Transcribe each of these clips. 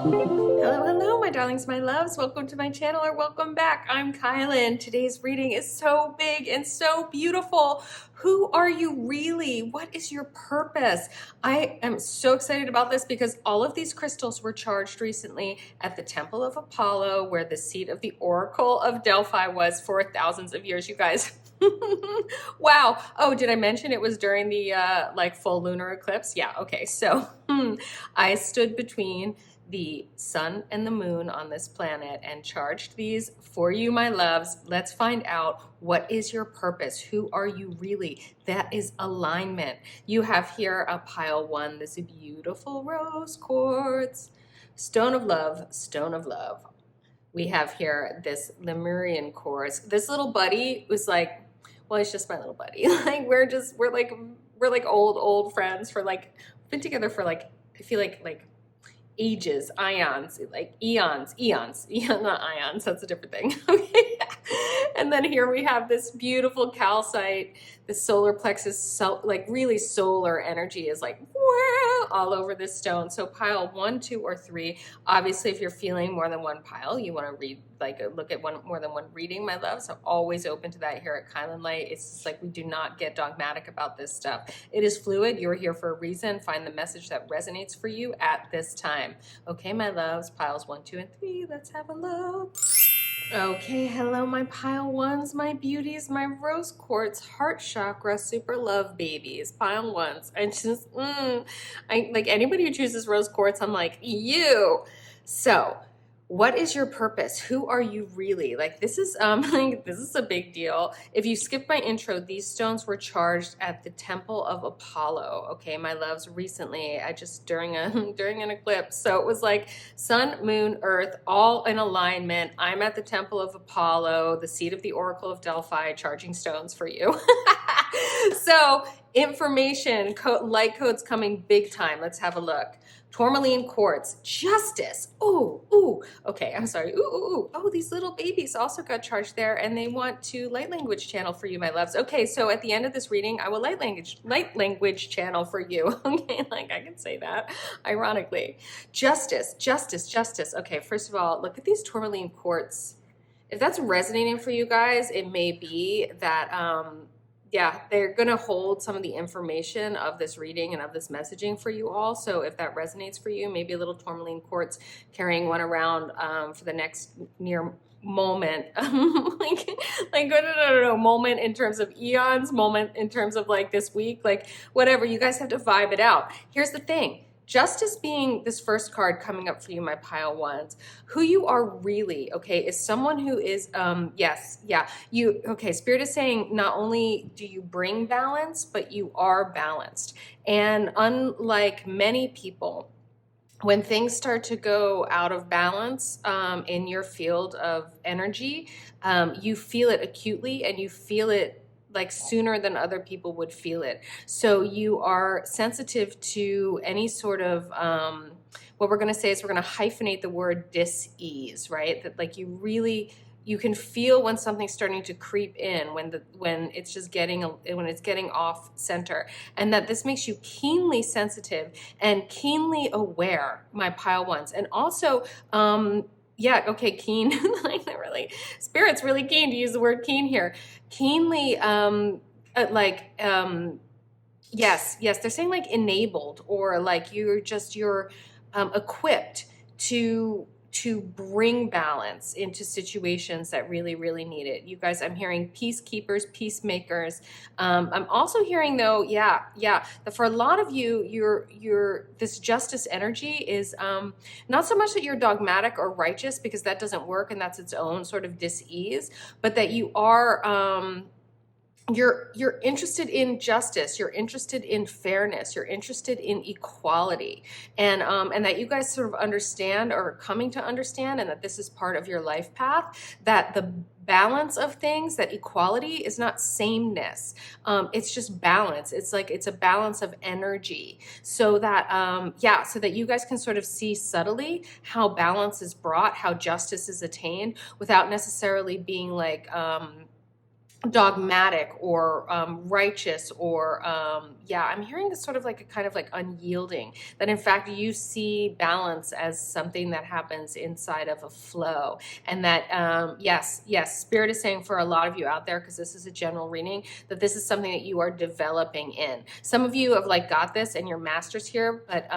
Hello, hello, my darlings, my loves. Welcome to my channel or welcome back. I'm Kylan. Today's reading is so big and so beautiful. Who are you really? What is your purpose? I am so excited about this because all of these crystals were charged recently at the Temple of Apollo, where the seat of the Oracle of Delphi was for thousands of years, you guys. Wow. Oh, did I mention it was during the like full lunar eclipse? Yeah, okay. So I stood between the sun and the moon on this planet and charged these for you, my loves. Let's find out, what is your purpose? Who are you really? That is alignment. You have here a pile one, this beautiful rose quartz, stone of love, stone of love. We have here this Lumerian quartz. This little buddy was like, well, he's just my little buddy. Like we're like old friends for like, been together for like, I feel like ages, ions, like eons, not ions, that's a different thing. Okay. And then here we have this beautiful calcite, the solar plexus, so, like really solar energy is like all over this stone. So pile 1, 2, or 3. Obviously, if you're feeling more than one pile, you want to read, like look at more than one reading, my love. So always open to that here at kylinlight. It's just like we do not get dogmatic about this stuff. It is fluid. You're here for a reason. Find the message that resonates for you at this time. Okay, my loves, piles 1, 2, and 3. Let's have a look. Okay, hello, my pile ones, my beauties, my rose quartz, heart chakra, super love babies, pile ones. I just, I like anybody who chooses rose quartz, I'm like, you. So, what is your purpose? Who are you really? Like this is like this is a big deal. If you skip my intro, these stones were charged at the Temple of Apollo. Okay, my loves, recently, I just during an eclipse. So it was like sun, moon, earth, all in alignment. I'm at the Temple of Apollo, the seat of the Oracle of Delphi, charging stones for you. So information, light codes coming big time. Let's have a look. Tourmaline quartz, justice. Ooh. Okay, I'm sorry. Ooh. Oh, these little babies also got charged there, and they want to light language channel for you, my loves. Okay, so at the end of this reading, I will light language channel for you. Okay, like I can say that, ironically. Justice. Okay, first of all, look at these tourmaline quartz. If that's resonating for you guys, it may be that yeah, they're going to hold some of the information of this reading and of this messaging for you all. So if that resonates for you, maybe a little tourmaline quartz, carrying one around for the next near moment, like no, moment in terms of eons, moment in terms of like this week, like whatever. You guys have to vibe it out. Here's the thing. Justice being this first card coming up for you, my pile ones, who you are really, okay, is someone who is, okay, Spirit is saying not only do you bring balance, but you are balanced. And unlike many people, when things start to go out of balance in your field of energy, you feel it acutely and you feel it like sooner than other people would feel it. So you are sensitive to any sort of, what we're gonna say is we're gonna hyphenate the word dis-ease, right? That like you can feel when something's starting to creep in, when it's just getting off center, and that this makes you keenly sensitive and keenly aware, my pile ones. And also, yeah, okay, keen, like really, Spirit's really keen to use the word keen here. Keenly, yes, they're saying like enabled, or like you're equipped to bring balance into situations that really, really need it. You guys, I'm hearing peacekeepers, peacemakers. I'm also hearing though, that for a lot of you, this justice energy is not so much that you're dogmatic or righteous, because that doesn't work and that's its own sort of dis-ease, but that you are, you're interested in justice, you're interested in fairness, you're interested in equality, and that you guys sort of understand, or are coming to understand, and that this is part of your life path, that the balance of things, that equality is not sameness, it's just balance. It's like it's a balance of energy, so that so that you guys can sort of see subtly how balance is brought, how justice is attained, without necessarily being like dogmatic or righteous or yeah, I'm hearing this sort of like a kind of like unyielding, that in fact you see balance as something that happens inside of a flow. And that yes, spirit is saying for a lot of you out there, because this is a general reading, that this is something that you are developing in. Some of you have like got this and you're masters here, but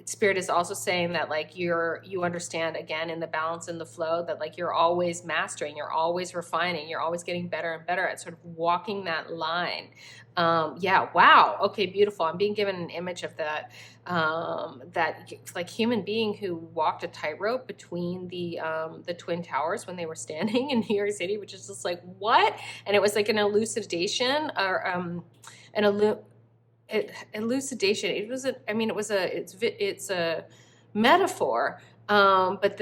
spirit is also saying that like you understand again in the balance and the flow, that like you're always mastering, you're always refining, you're always getting better and better at sort of walking that line. Yeah, wow, okay, beautiful. I'm being given an image of that that like human being who walked a tightrope between the Twin Towers when they were standing in New York City, which is just like what? And it was like an elucidation or an elucidation. It was a, I mean, it's a metaphor, but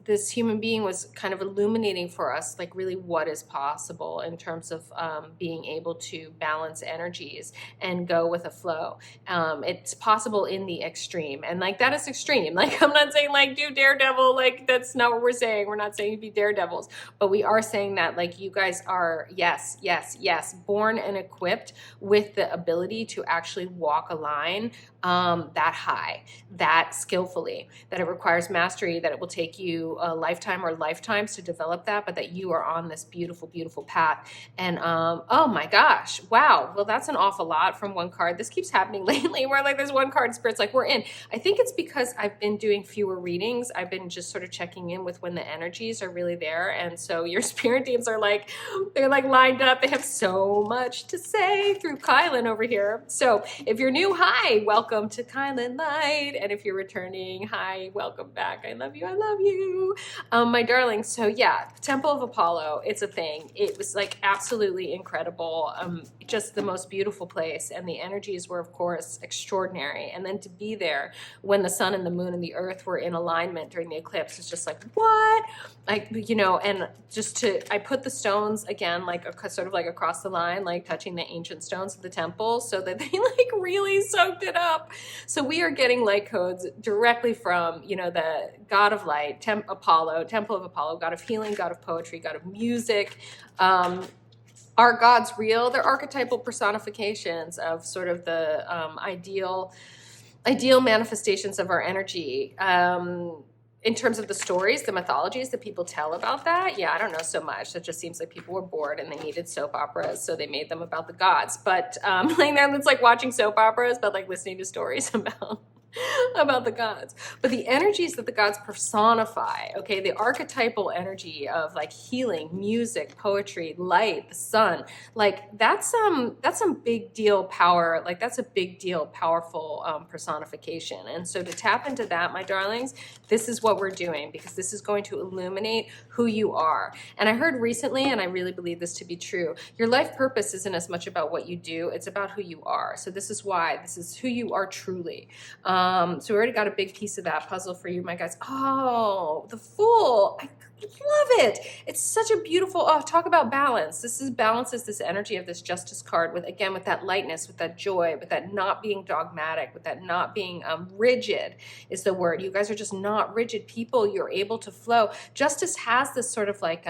this human being was kind of illuminating for us like really what is possible in terms of being able to balance energies and go with a flow. It's possible in the extreme, and like that is extreme. Like I'm not saying like do daredevil, like that's not what we're saying. We're not saying be daredevils, but we are saying that like you guys are yes born and equipped with the ability to actually walk a line that high, that skillfully, that it requires mastery, that it will take you a lifetime or lifetimes to develop that, but that you are on this beautiful, beautiful path. And oh my gosh, wow. Well, that's an awful lot from one card. This keeps happening lately where like there's one card, Spirit's like, we're in. I think it's because I've been doing fewer readings. I've been just sort of checking in with when the energies are really there. And so your spirit teams are like, they're like lined up. They have so much to say through Kylan over here. So if you're new, hi, welcome to kylinlight. And if you're returning, hi, welcome back. I love you. I love you. My darling. So yeah, Temple of Apollo, it's a thing. It was like absolutely incredible. Just the most beautiful place. And the energies were, of course, extraordinary. And then to be there when the sun and the moon and the earth were in alignment during the eclipse is just like, what? Like, you know, and just I put the stones again, like sort of like across the line, like touching the ancient stones of the temple so that they like really soaked it up. So we are getting light codes directly from, you know, the god of light, Apollo, Temple of Apollo, god of healing, god of poetry, god of music. Are gods real? They're archetypal personifications of sort of the ideal manifestations of our energy. In terms of the stories, the mythologies that people tell about that, yeah, I don't know so much. It just seems like people were bored and they needed soap operas, so they made them about the gods. But like then it's like watching soap operas, but like listening to stories about the gods. But the energies that the gods personify, okay, the archetypal energy of like healing, music, poetry, light, the sun, like that's some big deal power, like that's a big deal powerful personification. And so to tap into that, my darlings, this is what we're doing, because this is going to illuminate who you are. And I heard recently, and I really believe this to be true, your life purpose isn't as much about what you do, it's about who you are. So this is why, this is who you are truly. So we already got a big piece of that puzzle for you, my guys. Oh, the Fool. I love it. It's such a beautiful, oh, talk about balance. Balance is this energy of this Justice card with, again, with that lightness, with that joy, with that not being dogmatic, with that not being rigid is the word. You guys are just not rigid people. You're able to flow. Justice has this sort of like,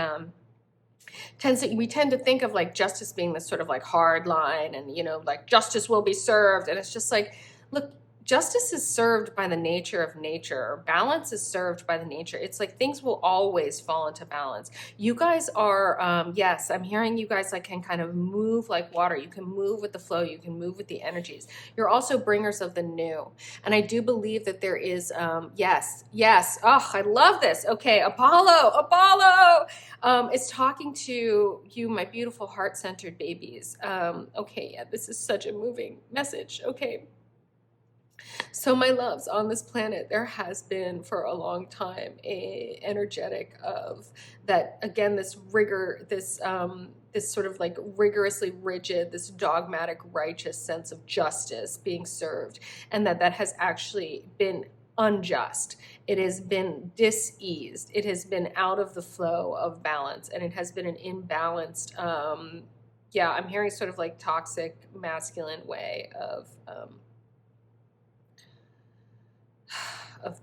we tend to think of like justice being this sort of like hard line and, you know, like justice will be served. And it's just like, look, justice is served by the nature of nature. Balance is served by the nature. It's like things will always fall into balance. You guys are, yes, I'm hearing you guys like can kind of move like water. You can move with the flow. You can move with the energies. You're also bringers of the new. And I do believe that there is, yes. Oh, I love this. Okay, Apollo. It's talking to you, my beautiful heart-centered babies. Okay, yeah, this is such a moving message. Okay. So my loves, on this planet, there has been for a long time a energetic of that, again, this rigor, this sort of like rigorously rigid, this dogmatic, righteous sense of justice being served, and that has actually been unjust. It has been diseased. It has been out of the flow of balance, and it has been an imbalanced, yeah, I'm hearing sort of like toxic masculine way of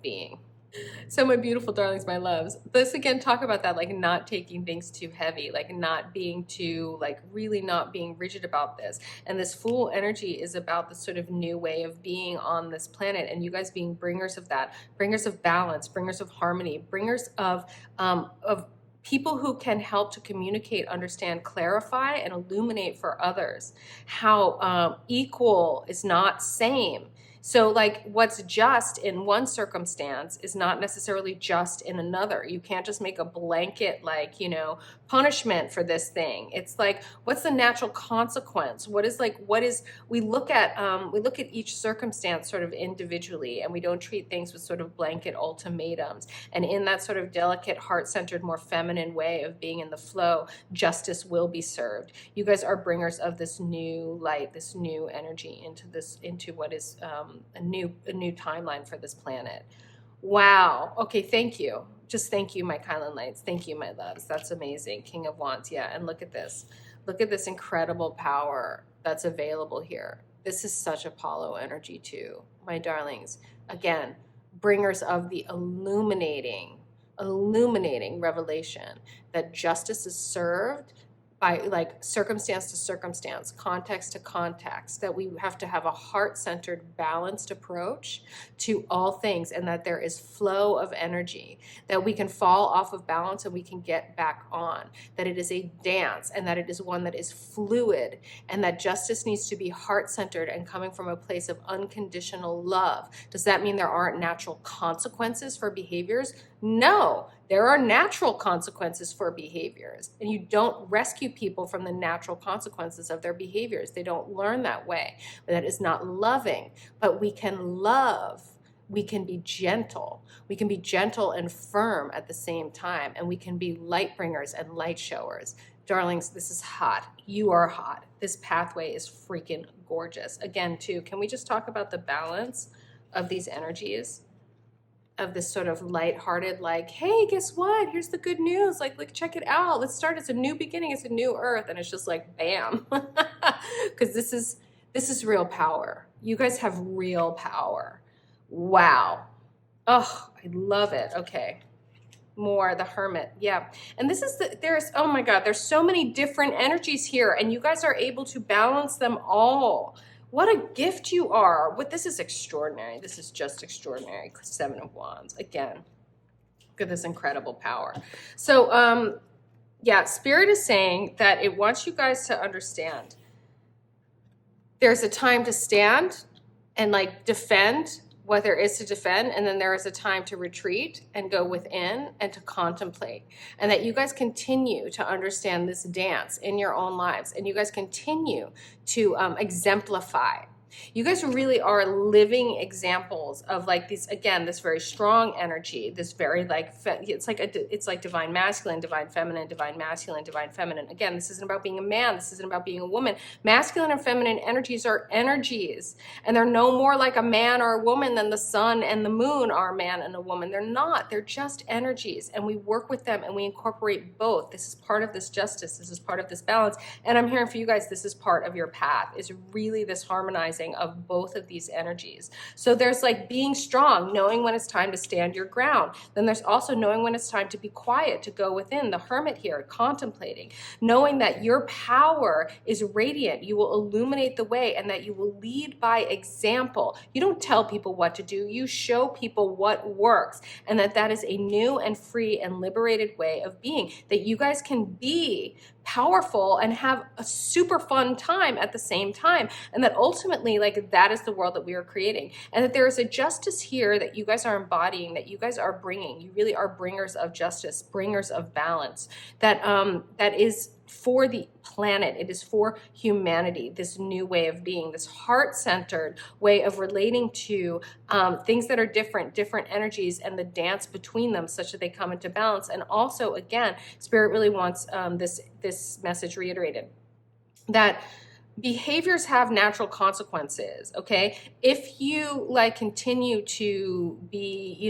being. So my beautiful darlings, my loves, let's again talk about that, like not taking things too heavy, like not being too, like really not being rigid about this. And this Fool energy is about the sort of new way of being on this planet, and you guys being bringers of that, bringers of balance, bringers of harmony, bringers of people who can help to communicate, understand, clarify, and illuminate for others how equal is not same. So like what's just in one circumstance is not necessarily just in another. You can't just make a blanket, like, you know, punishment for this thing. It's like, what's the natural consequence? We look at each circumstance sort of individually, and we don't treat things with sort of blanket ultimatums. And in that sort of delicate, heart-centered, more feminine way of being in the flow, justice will be served. You guys are bringers of this new light, this new energy into what is a new timeline for this planet. Wow. Okay, thank you. Just thank you, my kylinlights. Thank you, my loves. That's amazing. King of Wands. Yeah, and look at this. Look at this incredible power that's available here. This is such Apollo energy too, my darlings. Again, bringers of the illuminating revelation that justice is served by like circumstance to circumstance, context to context, that we have to have a heart-centered, balanced approach to all things, and that there is flow of energy, that we can fall off of balance and we can get back on, that it is a dance, and that it is one that is fluid, and that justice needs to be heart-centered and coming from a place of unconditional love. Does that mean there aren't natural consequences for behaviors? No, there are natural consequences for behaviors, and you don't rescue people from the natural consequences of their behaviors. They don't learn that way. That is not loving, but we can love. We can be gentle. We can be gentle and firm at the same time, and we can be light bringers and light showers. Darlings, this is hot. You are hot. This pathway is freaking gorgeous. Again, too, can we just talk about the balance of these energies? Of this sort of lighthearted, like, hey, guess what? Here's the good news. Like, check it out. Let's start. It's a new beginning. It's a new earth. And it's just like, bam. Because this is real power. You guys have real power. Wow. Oh, I love it. Okay. More the Hermit. Yeah. And this is oh my God, there's so many different energies here, and you guys are able to balance them all. What a gift you are. This is extraordinary. This is just extraordinary. Seven of Wands. Again, look at this incredible power. So, yeah, Spirit is saying that it wants you guys to understand there's a time to stand and like defend what there is to defend, and then there is a time to retreat and go within and to contemplate, and that you guys continue to understand this dance in your own lives, and you guys continue to exemplify. You guys really are living examples of like these, again, this very strong energy, this very like, it's like divine masculine, divine feminine, divine masculine, divine feminine. Again, this isn't about being a man. This isn't about being a woman. Masculine and feminine energies are energies, and they're no more like a man or a woman than the sun and the moon are a man and a woman. They're not. They're just energies, and we work with them and we incorporate both. This is part of this justice. This is part of this balance. And I'm hearing for you guys, this is part of your path, is really this harmonizing of both of these energies. So there's like being strong, knowing when it's time to stand your ground. Then there's also knowing when it's time to be quiet, to go within. The Hermit here, contemplating, knowing that your power is radiant. You will illuminate the way, and that you will lead by example. You don't tell people what to do. You show people what works, and that is a new and free and liberated way of being, that you guys can be powerful and have a super fun time at the same time, and that ultimately, like, that is the world that we are creating, and that there is a justice here that you guys are embodying, that you guys are bringing. You really are bringers of justice, bringers of balance, that is for the planet. It is for humanity, this new way of being, this heart-centered way of relating to things that are different energies, and the dance between them such that they come into balance. And also, again, Spirit really wants this message reiterated, that behaviors have natural consequences, okay? If you like continue to be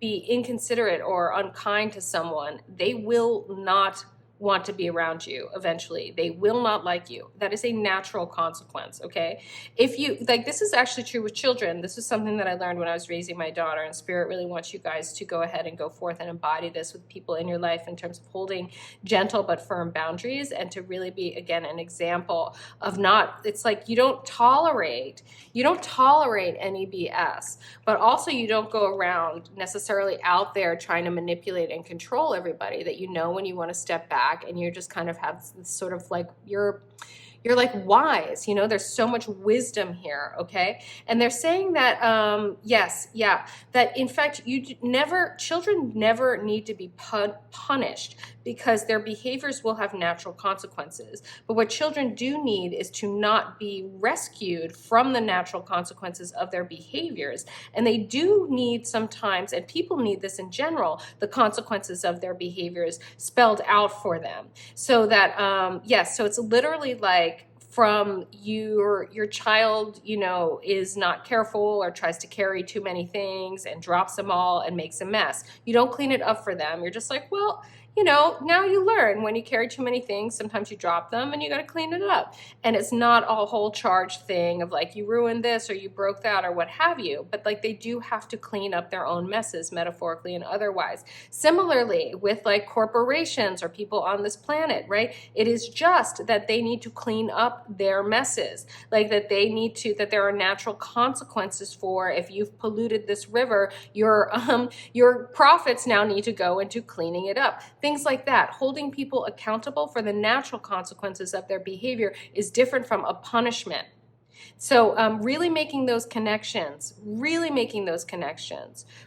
inconsiderate or unkind to someone, they will not want to be around you eventually. They will not like you. That is a natural consequence, okay? If you, like, this is actually true with children. This is something that I learned when I was raising my daughter, and Spirit really wants you guys to go ahead and go forth and embody this with people in your life in terms of holding gentle but firm boundaries, and to really be, again, an example of not, it's like you don't tolerate any BS, but also you don't go around necessarily out there trying to manipulate and control everybody. That you know when you want to step back and you just kind of have this sort of like you're like wise, you know, there's so much wisdom here, okay? And they're saying that, yes, yeah, that in fact, children never need to be punished because their behaviors will have natural consequences. But what children do need is to not be rescued from the natural consequences of their behaviors. And they do need sometimes, and people need this in general, the consequences of their behaviors spelled out for them. So that, yes, so it's literally like, from your child, you know, is not careful or tries to carry too many things and drops them all and makes a mess. You don't clean it up for them. You're just like, well, you know, now you learn when you carry too many things, sometimes you drop them and you got to clean it up. And it's not a whole charged thing of like you ruined this or you broke that or what have you, but like they do have to clean up their own messes, metaphorically and otherwise. Similarly with like corporations or people on this planet, right? It is just that they need to clean up their messes, like that they need to, that there are natural consequences for if you've polluted this river, your profits now need to go into cleaning it up. Things like that. Holding people accountable for the natural consequences of their behavior is different from a punishment. So really making those connections,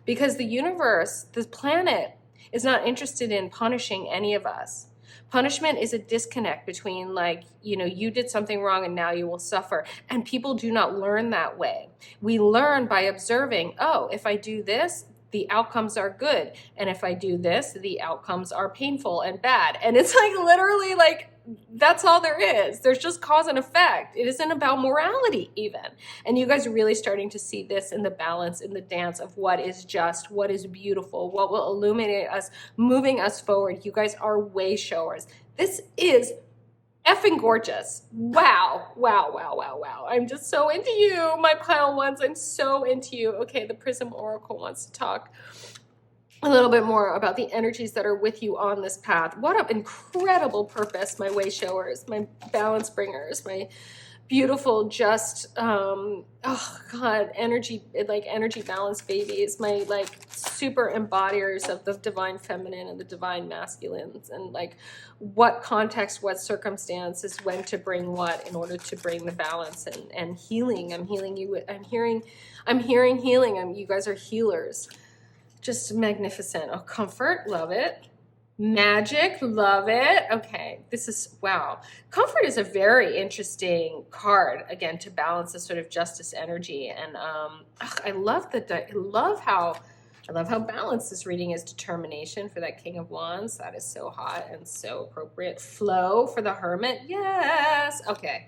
because the universe, the planet, is not interested in punishing any of us. Punishment is a disconnect between like, you know, you did something wrong and now you will suffer. And people do not learn that way. We learn by observing, oh, if I do this, the outcomes are good. And if I do this, the outcomes are painful and bad. And it's like literally like, that's all there is. There's just cause and effect. It isn't about morality even. And you guys are really starting to see this in the balance, in the dance of what is just, what is beautiful, what will illuminate us, moving us forward. You guys are way showers. This is effing gorgeous. Wow, wow, wow, wow, wow. I'm just so into you, my pile ones. I'm so into you. Okay, the Prism Oracle wants to talk a little bit more about the energies that are with you on this path. What an incredible purpose, my way showers, my balance bringers, my beautiful, just, oh God, energy, like energy balance babies, my like super embodiers of the divine feminine and the divine masculines, and like what context, what circumstances, when to bring what in order to bring the balance and healing. I'm healing you. I'm hearing healing. You guys are healers. Just magnificent. Oh, comfort, love it. Magic, love it. Okay, this is, wow. Comfort is a very interesting card, again, to balance the sort of justice energy. And I love how balanced this reading is. Determination for that King of Wands. That is so hot and so appropriate. Flow for the Hermit. Yes. Okay.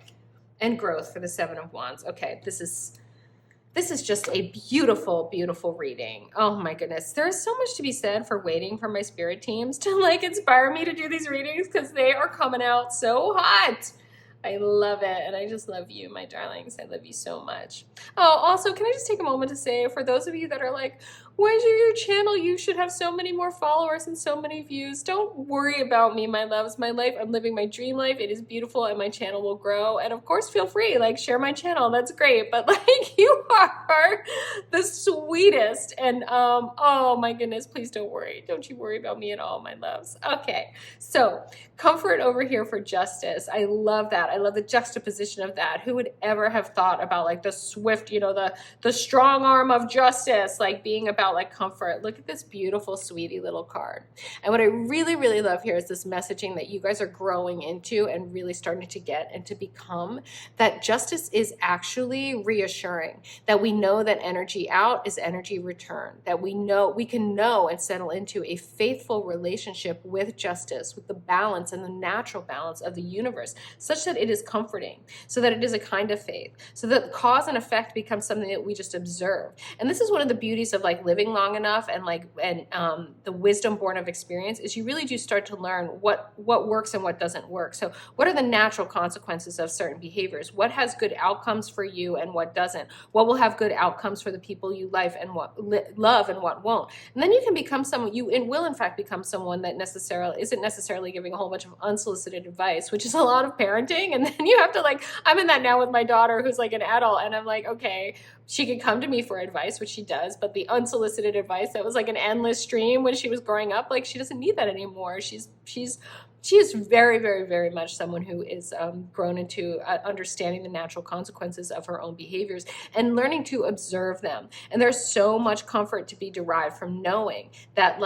And growth for the Seven of Wands. Okay, this is just a beautiful, beautiful reading. Oh my goodness. There is so much to be said for waiting for my spirit teams to like inspire me to do these readings, because they are coming out so hot. I love it. And I just love you, my darlings. I love you so much. Oh, also, can I just take a moment to say, for those of you that are like, why is your channel? You should have so many more followers and so many views. Don't worry about me, my loves. My life, I'm living my dream life. It is beautiful and my channel will grow. And of course, feel free, like share my channel. That's great. But like you are the sweetest. And oh my goodness, please don't worry. Don't you worry about me at all, my loves. Okay, so comfort over here for justice. I love that. I love the juxtaposition of that. Who would ever have thought about like the swift, you know, the strong arm of justice, like being about like comfort. Look at this beautiful, sweetie little card. And what I really, really love here is this messaging that you guys are growing into and really starting to get and to become, that justice is actually reassuring, that we know that energy out is energy return, that we can know and settle into a faithful relationship with justice, with the balance and the natural balance of the universe, such that it is comforting, so that it is a kind of faith, so that cause and effect becomes something that we just observe. And this is one of the beauties of like living long enough, and the wisdom born of experience, is you really do start to learn what works and what doesn't work. So what are the natural consequences of certain behaviors? What has good outcomes for you and what doesn't? What will have good outcomes for the people you love and what won't? And then you can become someone, will in fact become someone that isn't necessarily giving a whole bunch of unsolicited advice, which is a lot of parenting. And then you have to I'm in that now with my daughter, who's like an adult, and I'm like, okay, she could come to me for advice, which she does, but the unsolicited advice that was like an endless stream when she was growing up, like she doesn't need that anymore. She is very, very, very much someone who is grown into understanding the natural consequences of her own behaviors and learning to observe them. And there's so much comfort to be derived from knowing that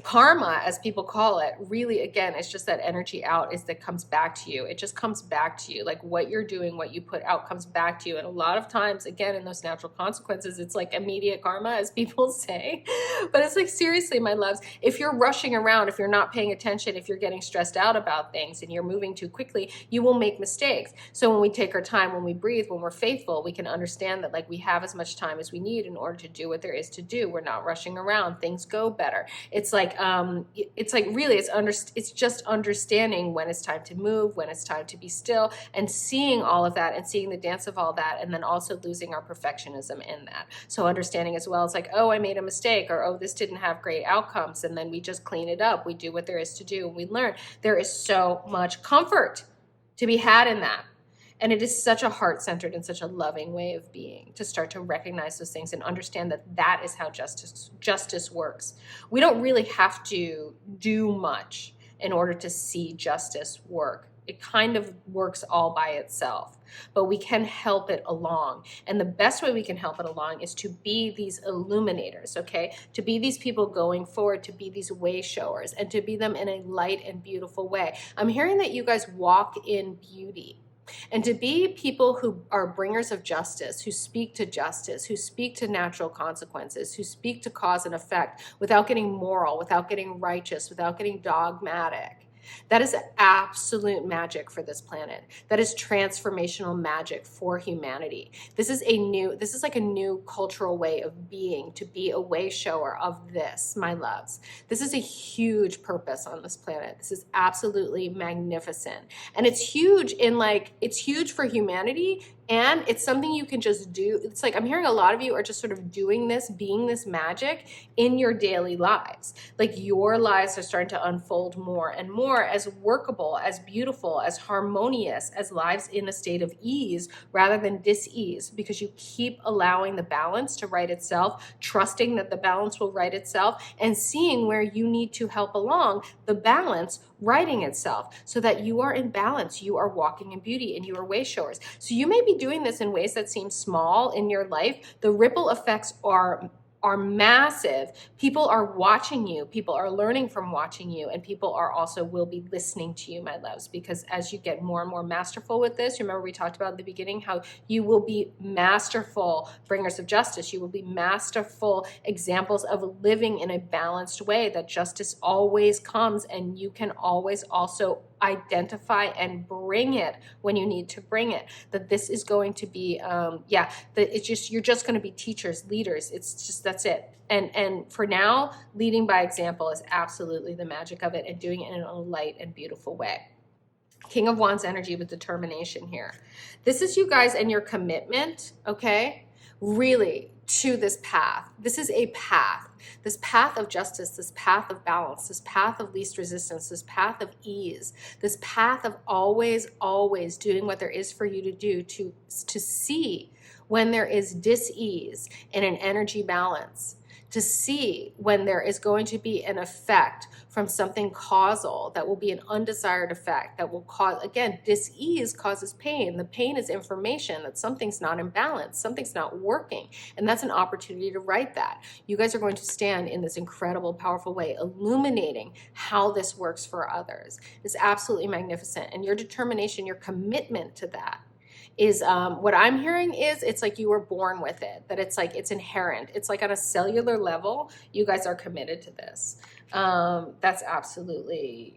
karma, as people call it, really, again, it's just that energy out that comes back to you. It just comes back to you. Like what you're doing, what you put out comes back to you. And a lot of times, again, in those natural consequences, it's like immediate karma, as people say. But it's like, seriously, my loves, if you're rushing around, if you're not paying attention, if you're getting stressed out about things and you're moving too quickly, you will make mistakes. So when we take our time, when we breathe, when we're faithful, we can understand that we have as much time as we need in order to do what there is to do. We're not rushing around. Things go better. It's it's just understanding when it's time to move, when it's time to be still, and seeing all of that and seeing the dance of all that, and then also losing our perfectionism in that. So understanding as well, it's like, oh, I made a mistake, or oh, this didn't have great outcomes, and then we just clean it up. We do what there is to do, and we learn. There is so much comfort to be had in that. And it is such a heart-centered and such a loving way of being, to start to recognize those things and understand that that is how justice works. We don't really have to do much in order to see justice work. It kind of works all by itself, but we can help it along. And the best way we can help it along is to be these illuminators, okay? To be these people going forward, to be these way showers, and to be them in a light and beautiful way. I'm hearing that you guys walk in beauty. And to be people who are bringers of justice, who speak to justice, who speak to natural consequences, who speak to cause and effect without getting moral, without getting righteous, without getting dogmatic. That is absolute magic for this planet. That is transformational magic for humanity. This is like a new cultural way of being, to be a way shower of this, my loves. This is a huge purpose on this planet. This is absolutely magnificent. And it's huge it's huge for humanity. And it's something you can just do. It's like, I'm hearing a lot of you are just sort of doing this, being this magic in your daily lives. Like your lives are starting to unfold more and more as workable, as beautiful, as harmonious, as lives in a state of ease rather than dis-ease, because you keep allowing the balance to right itself, trusting that the balance will right itself, and seeing where you need to help along the balance righting itself, so that you are in balance, you are walking in beauty, and you are way showers. So you may be doing this in ways that seem small in your life. The ripple effects are massive. People are watching you. People are learning from watching you, and people are also will be listening to you, my loves, because as you get more and more masterful with this, remember we talked about at the beginning how you will be masterful bringers of justice. You will be masterful examples of living in a balanced way, that justice always comes, and you can always also identify and bring it when you need to bring it. That this is going to be you're just going to be teachers, leaders. It's just, that's it. And for now, leading by example is absolutely the magic of it, and doing it in a light and beautiful way. King of Wands energy with determination here. This is you guys and your commitment, okay? Really, to this path. This is a path. This path of justice, this path of balance, this path of least resistance, this path of ease, this path of always, always doing what there is for you to do to see when there is dis-ease in an energy balance, to see when there is going to be an effect from something causal that will be an undesired effect that will cause, again, dis-ease causes pain. The pain is information that something's not in balance, something's not working, and that's an opportunity to right that. You guys are going to stand in this incredible, powerful way, illuminating how this works for others. It's absolutely magnificent, and your determination, your commitment to that is what I'm hearing is it's like you were born with it, that it's like it's inherent. It's like on a cellular level, you guys are committed to this. That's absolutely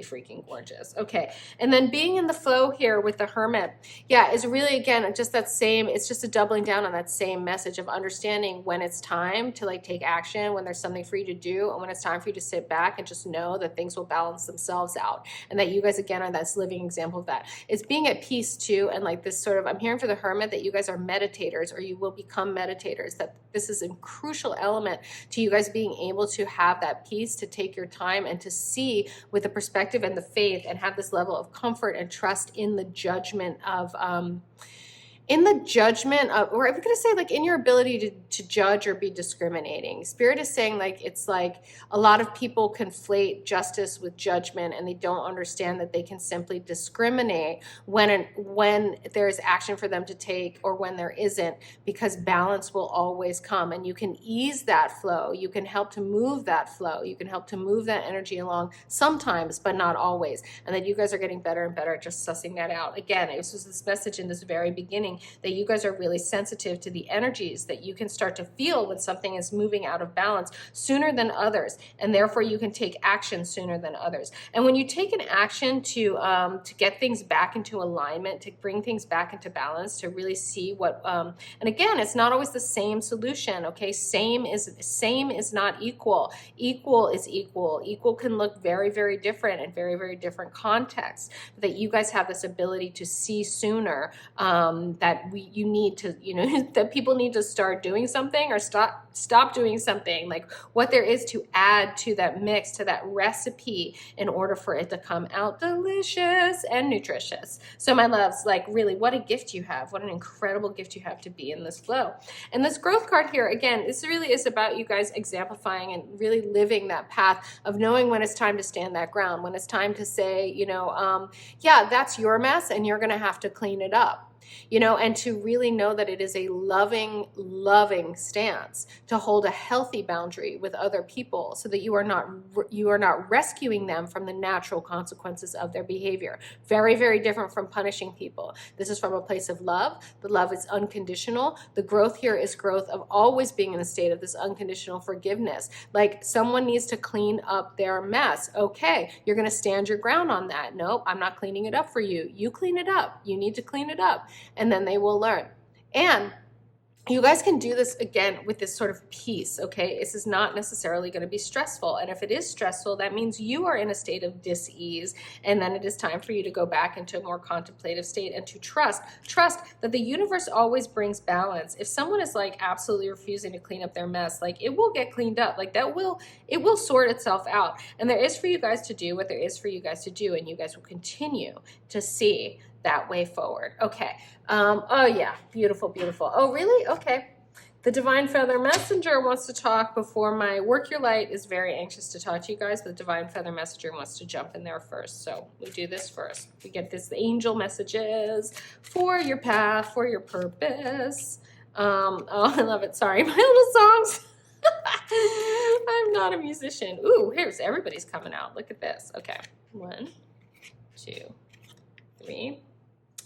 freaking gorgeous. Okay. And then being in the flow here with the Hermit, yeah, is really, again, just that same, it's just a doubling down on that same message of understanding when it's time to like take action, when there's something for you to do, and when it's time for you to sit back and just know that things will balance themselves out. And that you guys, again, are this living example of that. It's being at peace too. And like this sort of, I'm hearing for the Hermit that you guys are meditators, or you will become meditators, that this is a crucial element to you guys being able to have that peace, to take your time and to see with the perspective and the faith, and have this level of comfort and trust in the judgment of or I'm going to say like in your ability to judge or be discriminating. Spirit is saying like, it's like a lot of people conflate justice with judgment, and they don't understand that they can simply discriminate when there is action for them to take or when there isn't, because balance will always come, and you can ease that flow. You can help to move that flow. You can help to move that energy along sometimes, but not always. And that you guys are getting better and better at just sussing that out. Again, this was this message in this very beginning, that you guys are really sensitive to the energies, that you can start to feel when something is moving out of balance sooner than others, and therefore you can take action sooner than others. And when you take an action to get things back into alignment, to bring things back into balance, to really see what and again, it's not always the same solution. Okay, same is not equal. Equal is equal. Equal can look very, very different in very, very different contexts. That you guys have this ability to see sooner, that you need to, that people need to start doing something or stop doing something, like what there is to add to that mix, to that recipe, in order for it to come out delicious and nutritious. So my loves, like really, what a gift you have. What an incredible gift you have to be in this flow. And this growth card here, again, this really is about you guys exemplifying and really living that path of knowing when it's time to stand that ground, when it's time to say, yeah, that's your mess and you're going to have to clean it up. And to really know that it is a loving stance to hold a healthy boundary with other people, so that you are not rescuing them from the natural consequences of their behavior. Very, very different from punishing people. This is from a place of love. The love is unconditional. The growth here is growth of always being in a state of this unconditional forgiveness. Like someone needs to clean up their mess. Okay, you're going to stand your ground on that. Nope, I'm not cleaning it up for you. You clean it up. You need to clean it up. And then they will learn. And you guys can do this again with this sort of peace, okay? This is not necessarily going to be stressful. And if it is stressful, that means you are in a state of dis-ease. And then it is time for you to go back into a more contemplative state and to trust that the universe always brings balance. If someone is like absolutely refusing to clean up their mess, like it will get cleaned up. Like it will sort itself out. And there is for you guys to do what there is for you guys to do. And you guys will continue to see that way forward. Okay. Oh yeah, beautiful, beautiful. Oh really? Okay. The Divine Feather Messenger wants to talk before my Work Your Light is very anxious to talk to you guys, but the Divine Feather Messenger wants to jump in there first. So we do this first. We get this angel messages for your path, for your purpose. Oh, I love it. Sorry, my little songs. I'm not a musician. Ooh, here's everybody's coming out. Look at this. Okay. 1, 2, 3.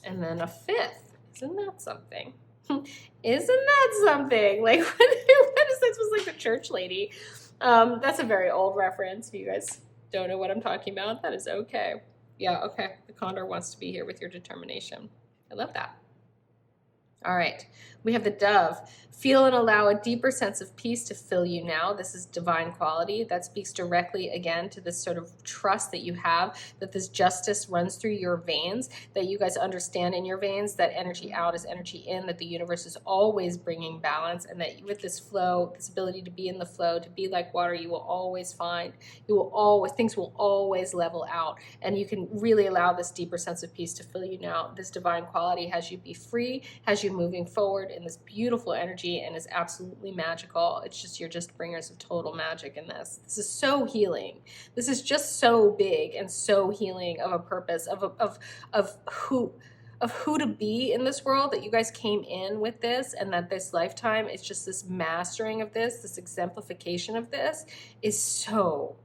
And then a 5th. Isn't that something? Isn't that something? Like, what is this? Was like the church lady. That's a very old reference. If you guys don't know what I'm talking about, that is okay. Yeah, okay. The condor wants to be here with your determination. I love that. All right. We have the dove. Feel and allow a deeper sense of peace to fill you now. This is divine quality. That speaks directly, again, to this sort of trust that you have, that this justice runs through your veins, that you guys understand in your veins that energy out is energy in, that the universe is always bringing balance, and that with this flow, this ability to be in the flow, to be like water, you will always find, things will always level out. And you can really allow this deeper sense of peace to fill you now. This divine quality has you be free, has you moving forward in this beautiful energy, and is absolutely magical. It's just, you're just bringers of total magic in this. This is so healing. This is just so big and so healing of a purpose, of who to be in this world, that you guys came in with this, and that this lifetime is just this mastering of this exemplification of this is so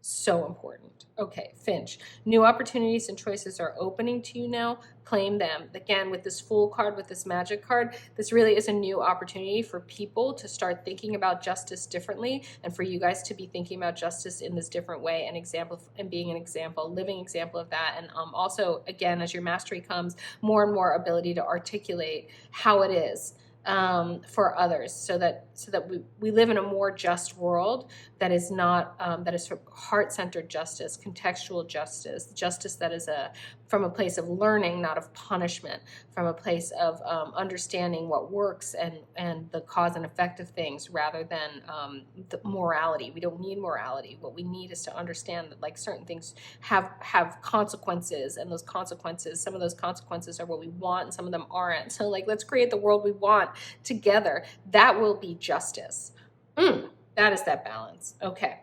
So important. Okay, Finch. New opportunities and choices are opening to you now. Claim them. Again, with this Fool card, with this Magic card, this really is a new opportunity for people to start thinking about justice differently, and for you guys to be thinking about justice in this different way, and example, and being an example, living example of that. And also, again, as your mastery comes, more and more ability to articulate how it is for others, so that we live in a more just world that is not that is heart-centered justice, contextual justice that is from a place of learning, not of punishment, from a place of understanding what works and the cause and effect of things, rather than the morality. We don't need morality. What we need is to understand that, like, certain things have consequences, and those consequences, some of those consequences are what we want, and some of them aren't. So, like, let's create the world we want together. That will be justice. That is that balance. Okay.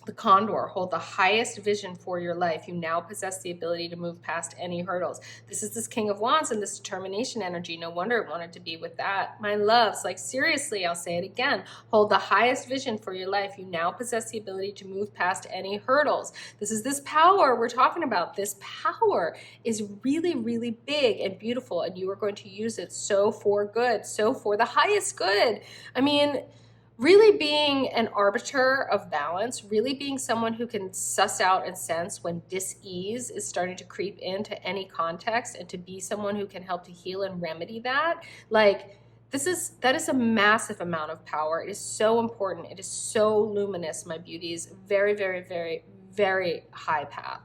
The Condor. Hold the highest vision for your life. You now possess the ability to move past any hurdles. This is this King of Wands and this determination energy. No wonder it wanted to be with that. My loves, like, seriously, I'll say it again. Hold the highest vision for your life. You now possess the ability to move past any hurdles. This is this power we're talking about. This power is really, really big and beautiful, and you are going to use it so for good, so for the highest good. I mean, really being an arbiter of balance, really being someone who can suss out and sense when dis-ease is starting to creep into any context, and to be someone who can help to heal and remedy that. Like, that is a massive amount of power. It is so important. It is so luminous, my beauties. Very, very, very, very high path.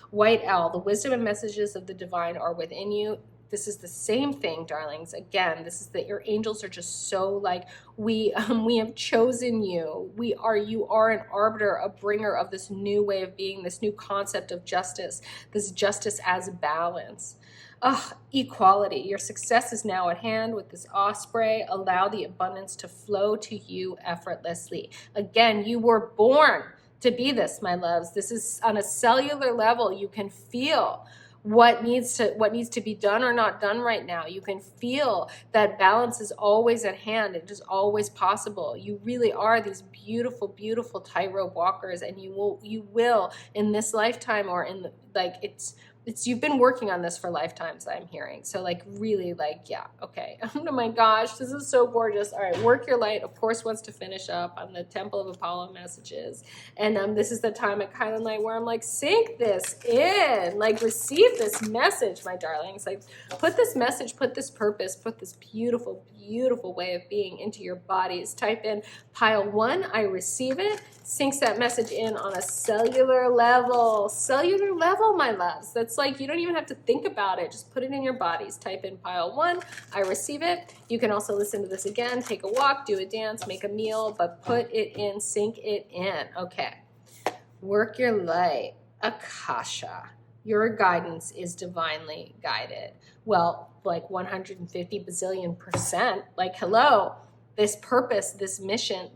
White Owl. The wisdom and messages of the divine are within you. This is the same thing, darlings. Again, this is that your angels are just so like, we have chosen you. You are an arbiter, a bringer of this new way of being, this new concept of justice, this justice as balance. Equality. Your success is now at hand with this Osprey. Allow the abundance to flow to you effortlessly. Again, you were born to be this, my loves. This is on a cellular level. You can feel what needs to be done or not done right now. You can feel that balance is always at hand. It is always possible. You really are these beautiful, beautiful tightrope walkers, and you will in this lifetime, or in the, like, it's you've been working on this for lifetimes, I'm hearing. So, like, really, like, yeah, okay. Oh my gosh, this is so gorgeous. All right, Work Your Light, of course, wants to finish up on the Temple of Apollo messages. And this is the time at kylinlight where I'm like, sink this in. Like, receive this message, my darlings. Like, put this message, put this purpose, put this beautiful, beautiful way of being into your bodies. Type in pile 1, I receive it. Sinks that message in on a cellular level. Cellular level, my loves. That's like, you don't even have to think about it. Just put it in your bodies. Type in pile 1, I receive it. You can also listen to this again, take a walk, do a dance, make a meal, but put it in, sink it in. Okay. Work Your Light. Akasha. Your guidance is divinely guided. Well, like 150 bazillion %. Like, hello. This purpose, this mission,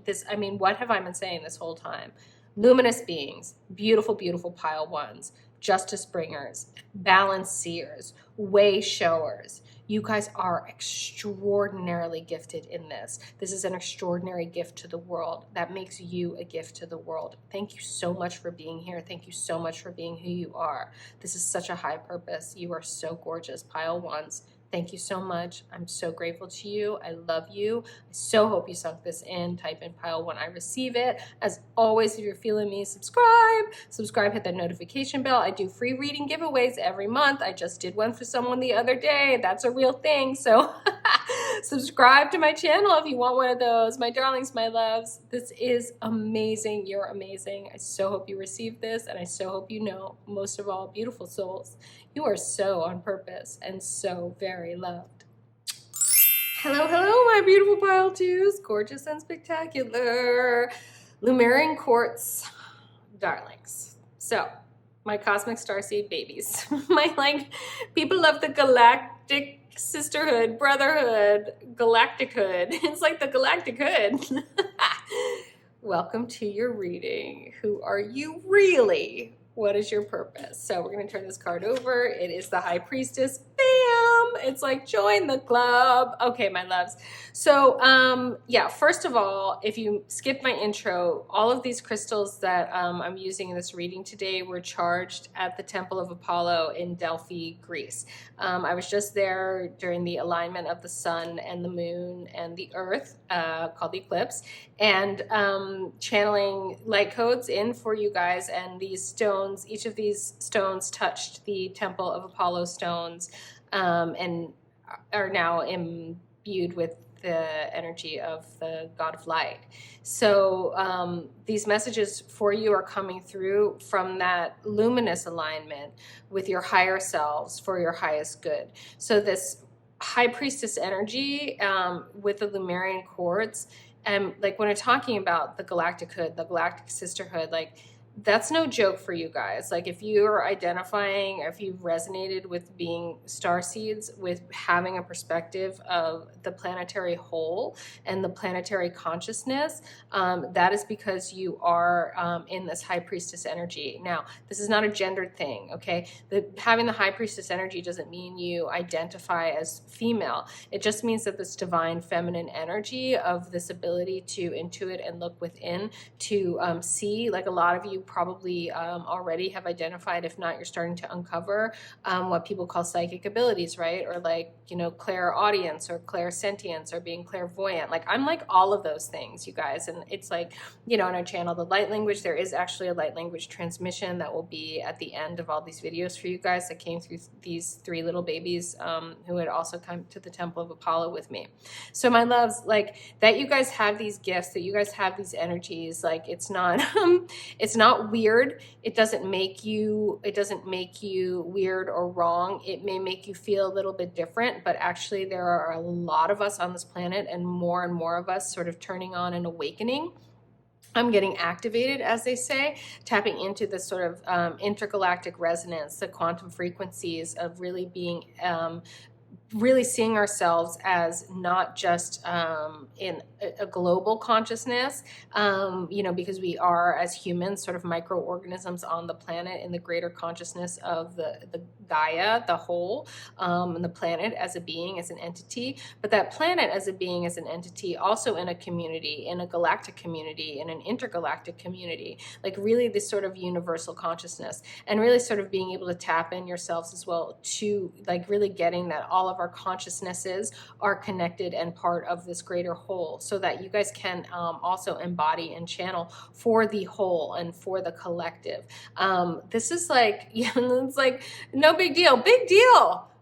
what have I been saying this whole time? Luminous beings, beautiful, beautiful pile 1s, justice bringers, balance seers, way showers. You guys are extraordinarily gifted in this. This is an extraordinary gift to the world. That makes you a gift to the world. Thank you so much for being here. Thank you so much for being who you are. This is such a high purpose. You are so gorgeous, pile 1s. Thank you so much. I'm so grateful to you. I love you. I so hope you sunk this in. Type in pile 1, I receive it. As always, if you're feeling me, subscribe, hit that notification bell. I do free reading giveaways every month. I just did one for someone the other day. That's a real thing. So subscribe to my channel if you want one of those. My darlings, my loves, this is amazing. You're amazing. I so hope you receive this, and I so hope you know, most of all, beautiful souls, you are so on purpose and so very loved. Hello, hello, my beautiful pile 2s, gorgeous and spectacular. Lumerian Quartz darlings. So, my cosmic starseed babies. People love the galactic sisterhood, brotherhood, galactichood. It's like the galactic hood. Welcome to your reading. Who are you really? What is your purpose? So we're going to turn this card over. It is the High Priestess. Bam! It's like, join the club. Okay, my loves. So, yeah, first of all, if you skip my intro, all of these crystals that I'm using in this reading today were charged at the Temple of Apollo in Delphi, Greece. I was just there during the alignment of the sun and the moon and the earth, called the eclipse, and channeling light codes in for you guys. And these stones, each of these stones touched the Temple of Apollo stones, and are now imbued with the energy of the God of light. So these messages for you are coming through from that luminous alignment with your higher selves for your highest good. So this high priestess energy, with the Lumerian quartz, and like when we're talking about the galactic hood, the galactic sisterhood, like that's no joke for you guys. Like if you're identifying, or if you've resonated with being star seeds, with having a perspective of the planetary whole and the planetary consciousness, that is because you are in this high priestess energy. Now, this is not a gendered thing, okay? Having the high priestess energy doesn't mean you identify as female. It just means that this divine feminine energy of this ability to intuit and look within, to see, like a lot of you probably already have identified. If not, you're starting to uncover what people call psychic abilities, right? Or like, you know, clairaudience or clairsentience or being clairvoyant. Like I'm like all of those things, you guys. And it's like, you know, on our channel, the light language, there is actually a light language transmission that will be at the end of all these videos for you guys that came through these three little babies who had also come to the Temple of Apollo with me. So my loves, like that you guys have these gifts, that you guys have these energies, like it's not it's not weird. It doesn't make you weird or wrong. It may make you feel a little bit different, but actually there are a lot of us on this planet, and more of us sort of turning on and awakening. I'm getting activated, as they say, tapping into this sort of intergalactic resonance, the quantum frequencies of really being really seeing ourselves as not just in a global consciousness, you know, because we are, as humans, sort of microorganisms on the planet in the greater consciousness of the Gaia, the whole, and the planet as a being, as an entity. But that planet as a being, as an entity, also in a community, in a galactic community, in an intergalactic community, like really this sort of universal consciousness, and really sort of being able to tap in yourselves as well to like really getting that all of our consciousnesses are connected and part of this greater whole, so that you guys can also embody and channel for the whole and for the collective. This is like, yeah, it's like no big deal.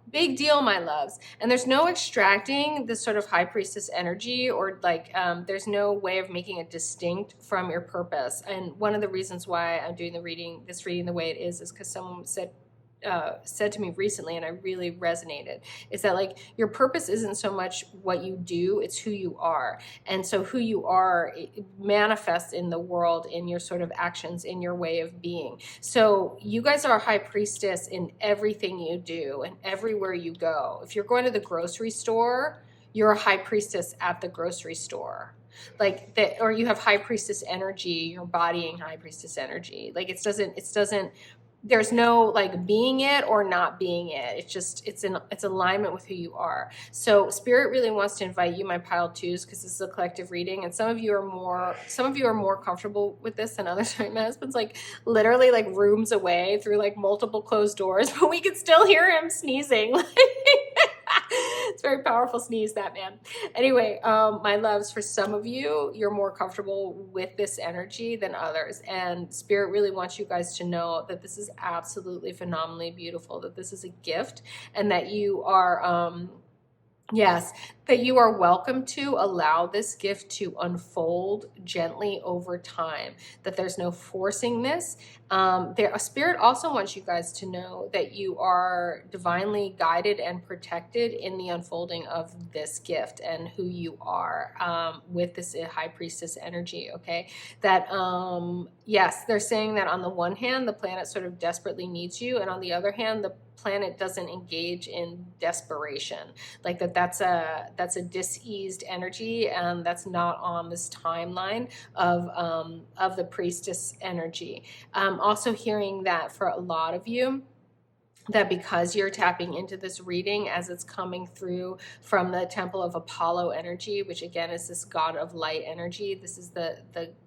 Big deal, my loves. And there's no extracting this sort of high priestess energy, or like there's no way of making it distinct from your purpose. And one of the reasons why I'm doing this reading the way it is because someone said to me recently, and I really resonated, is that like your purpose isn't so much what you do, it's who you are. And so who you are manifests in the world, in your sort of actions, in your way of being. So you guys are a high priestess in everything you do and everywhere you go. If you're going to the grocery store, you're a high priestess at the grocery store. Like that, or you have high priestess energy, you're embodying high priestess energy. Like it doesn't there's no like being it or not being it. It's just, it's alignment with who you are. So Spirit really wants to invite you, my pile twos, because this is a collective reading, and some of you are more comfortable with this than others. Right? My husband's like literally like rooms away through like multiple closed doors, but we can still hear him sneezing. It's a very powerful sneeze, that man. Anyway, my loves, for some of you, you're more comfortable with this energy than others. And Spirit really wants you guys to know that this is absolutely phenomenally beautiful, that this is a gift, and that you are, yes, that you are welcome to allow this gift to unfold gently over time, that there's no forcing this. A Spirit also wants you guys to know that you are divinely guided and protected in the unfolding of this gift and who you are with this high priestess energy, okay? That, yes, they're saying that on the one hand, the planet sort of desperately needs you, and on the other hand, the planet doesn't engage in desperation. Like that's a diseased energy, and that's not on this timeline of the priestess energy. Also hearing that for a lot of you, that because you're tapping into this reading as it's coming through from the temple of Apollo energy, which again is this god of light energy. This is the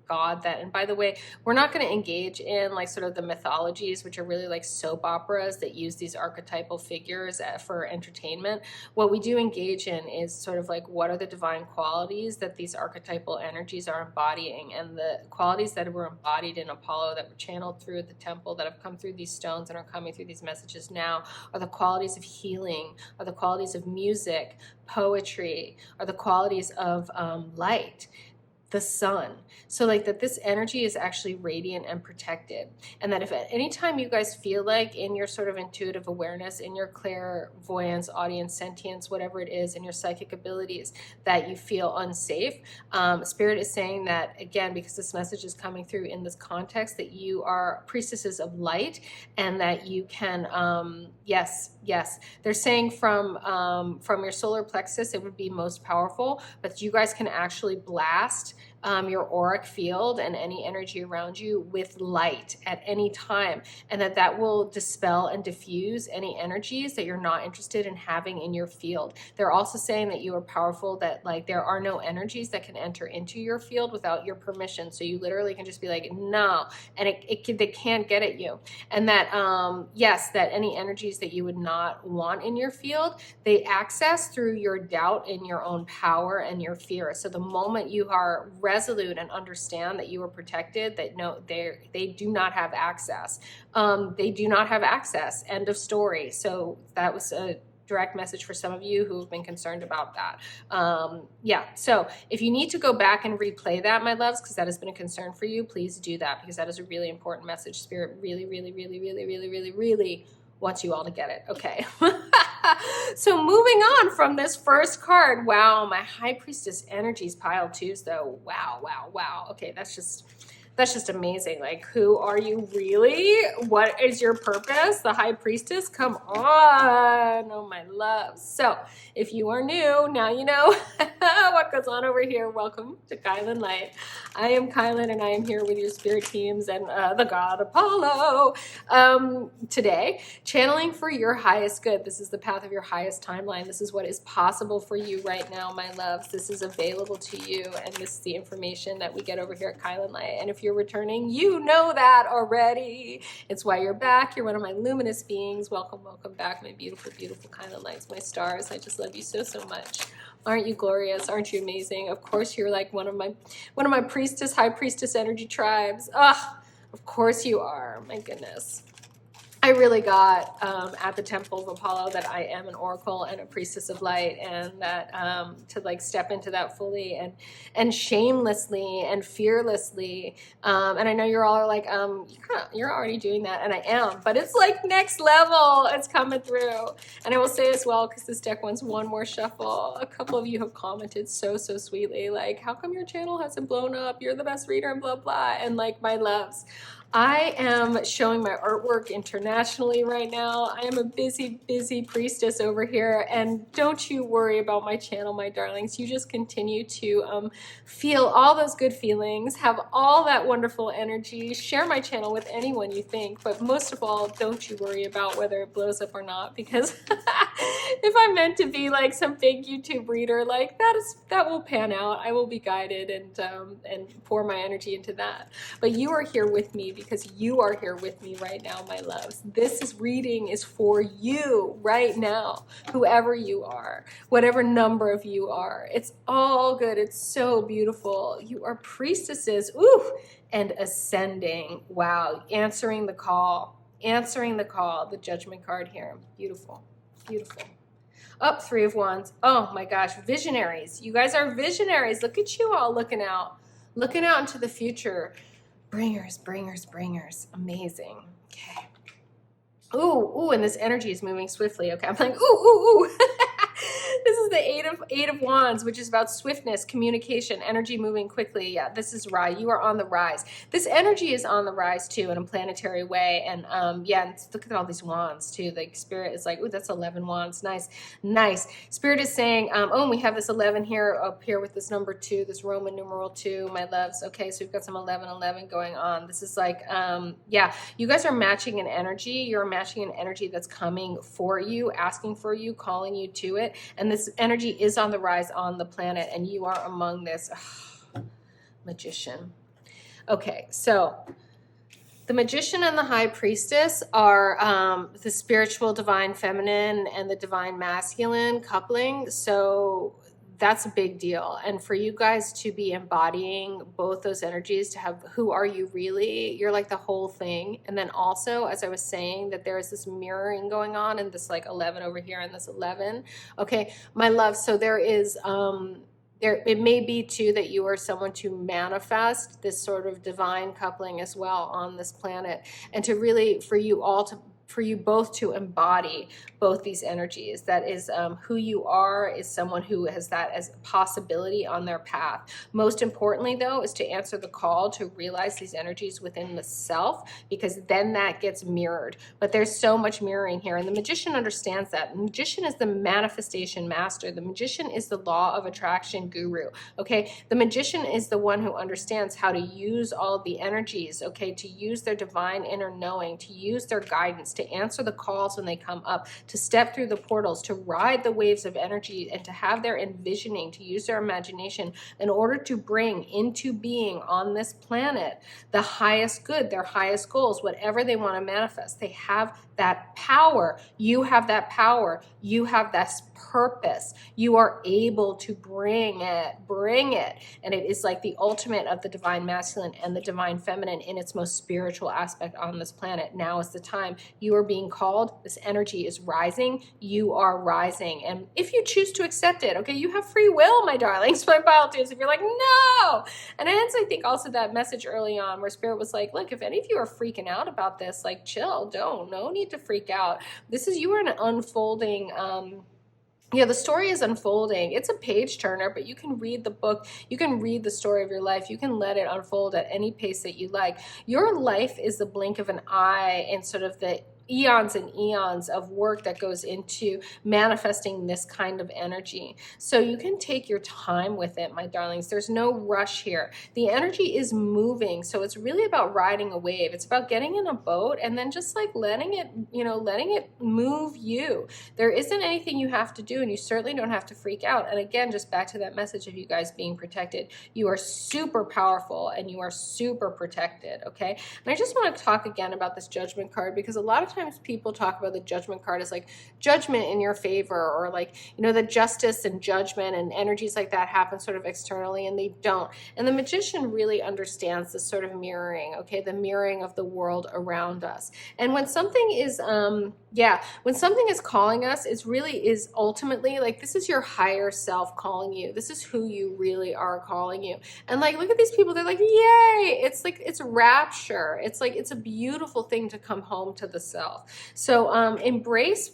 god that, and by the way, we're not going to engage in like sort of the mythologies, which are really like soap operas that use these archetypal figures for entertainment. What we do engage in is sort of like, what are the divine qualities that these archetypal energies are embodying, and the qualities that were embodied in Apollo, that were channeled through the temple, that have come through these stones and are coming through these messages now, are the qualities of healing, are the qualities of music, poetry, are the qualities of light, the sun. So like that this energy is actually radiant and protected, and that if at any time you guys feel like in your sort of intuitive awareness, in your clairvoyance, audience, sentience, whatever it is, in your psychic abilities, that you feel unsafe, Spirit is saying that, again, because this message is coming through in this context, that you are priestesses of light, and that you can, yes, they're saying from your solar plexus it would be most powerful, but you guys can actually blast your auric field and any energy around you with light at any time, and that will dispel and diffuse any energies that you're not interested in having in your field. They're also saying that you are powerful, that like there are no energies that can enter into your field without your permission. So you literally can just be like, no, and they can't get at you. And that yes, that any energies that you would not want in your field, they access through your doubt in your own power and your fear. So the moment you are resolute and understand that you are protected, that no, they do not have access. They do not have access. End of story. So that was a direct message for some of you who have been concerned about that. Yeah, so if you need to go back and replay that, my loves, because that has been a concern for you, please do that, because that is a really important message. Spirit really wants you all to get it. Okay. So moving on from this first card. Wow, my High Priestess energies pile twos though. Wow. Okay, that's just amazing. Like, who are you really? What is your purpose? The High Priestess? Come on. Oh, my love. So if you are new, now you know what goes on over here. Welcome to kylinlight. I am Kylin, and I am here with your spirit teams and the god Apollo. Today, channeling for your highest good. This is the path of your highest timeline. This is what is possible for you right now, my loves. This is available to you, and this is the information that we get over here at kylinlight. And if you're returning, you know that already. It's why you're back. You're one of my luminous beings. Welcome back, my beautiful kylinlights, my stars. I just love you so much. Aren't you glorious? Aren't you amazing? Of course you're like one of my priestess, high priestess energy tribes. Of course you are. My goodness. I really got at the temple of Apollo that I am an oracle and a priestess of light, and that to like step into that fully and shamelessly and fearlessly. And I know you're all like, you're already doing that, and I am, but it's like next level. It's coming through. And I will say as well, because this deck wants one more shuffle, a couple of you have commented so sweetly, like, how come your channel hasn't blown up? You're the best reader and blah blah. And like, my loves, I am showing my artwork internationally right now. I am a busy priestess over here, and don't you worry about my channel, my darlings. You just continue to feel all those good feelings, have all that wonderful energy, share my channel with anyone you think, but most of all, don't you worry about whether it blows up or not, because if I'm meant to be like some big YouTube reader, like that will pan out. I will be guided and pour my energy into that. But you are here with me, because you are here with me right now, my loves. This reading is for you right now, whoever you are, whatever number of you are. It's all good. It's so beautiful. You are priestesses, ooh, and ascending. Wow, answering the call, the judgment card here. Beautiful. Up, Three of Wands. Oh my gosh, visionaries. You guys are visionaries. Look at you all looking out into the future. Bringers. Amazing. Okay. Ooh, and this energy is moving swiftly. Okay, I'm like, ooh. This is the eight of wands, which is about swiftness, communication, energy moving quickly. Yeah, this is right. You are on the rise. This energy is on the rise too in a planetary way. And yeah, and look at all these wands too. The spirit is like, oh, that's 11 wands. Nice, nice. Spirit is saying, oh, and we have this 11 here up here with this number 2, this Roman numeral 2, my loves. Okay, so we've got some 11 going on. This is like, yeah, you guys are matching an energy. You're matching an energy that's coming for you, asking for you, calling you to it. And this energy is on the rise on the planet, and you are among this. Ugh, magician. Okay, so the magician and the high priestess are the spiritual divine feminine and the divine masculine coupling. So that's a big deal. And for you guys to be embodying both those energies, to have who are you really, you're like the whole thing. And then also, as I was saying, that there is this mirroring going on, and this like 11 over here and this 11. Okay, my love. So there is, it may be too that you are someone to manifest this sort of divine coupling as well on this planet, and to really, for you both to embody both these energies. That is who you are, is someone who has that as a possibility on their path. Most importantly, though, is to answer the call to realize these energies within the self, because then that gets mirrored. But there's so much mirroring here, and the magician understands that. The magician is the manifestation master. The magician is the law of attraction guru. Okay, the magician is the one who understands how to use all of the energies, okay, to use their divine inner knowing, to use their guidance, to answer the calls when they come up, to step through the portals, to ride the waves of energy, and to have their envisioning, to use their imagination in order to bring into being on this planet the highest good, their highest goals, whatever they want to manifest. They have that power. You have that power. You have that purpose. You are able to bring it. And it is like the ultimate of the divine masculine and the divine feminine in its most spiritual aspect on this planet. Now is the time. You are being called. This energy is rising. You are rising. And if you choose to accept it, okay, you have free will, my darlings, my Baltus. If you're like, no. And hence, I think also that message early on where Spirit was like, look, if any of you are freaking out about this, like, chill, no need to freak out. You are an unfolding, yeah, the story is unfolding. It's a page turner, but you can read the book. You can read the story of your life. You can let it unfold at any pace that you like. Your life is the blink of an eye, and sort of the eons and eons of work that goes into manifesting this kind of energy. So you can take your time with it, my darlings. There's no rush here. The energy is moving. So it's really about riding a wave. It's about getting in a boat and then just like letting it move you. There isn't anything you have to do, and you certainly don't have to freak out. And again, just back to that message of you guys being protected. You are super powerful and you are super protected, okay? And I just want to talk again about this Judgment card, because a lot of times people talk about the Judgment card as like judgment in your favor, or like, the justice and judgment and energies like that happen sort of externally, and they don't. And the magician really understands this sort of mirroring, okay, the mirroring of the world around us. And when something is, when something is calling us, it really is ultimately like, this is your higher self calling you. This is who you really are calling you. And like, look at these people. They're like, yay. It's like, it's rapture. It's like, it's a beautiful thing to come home to the self. So embrace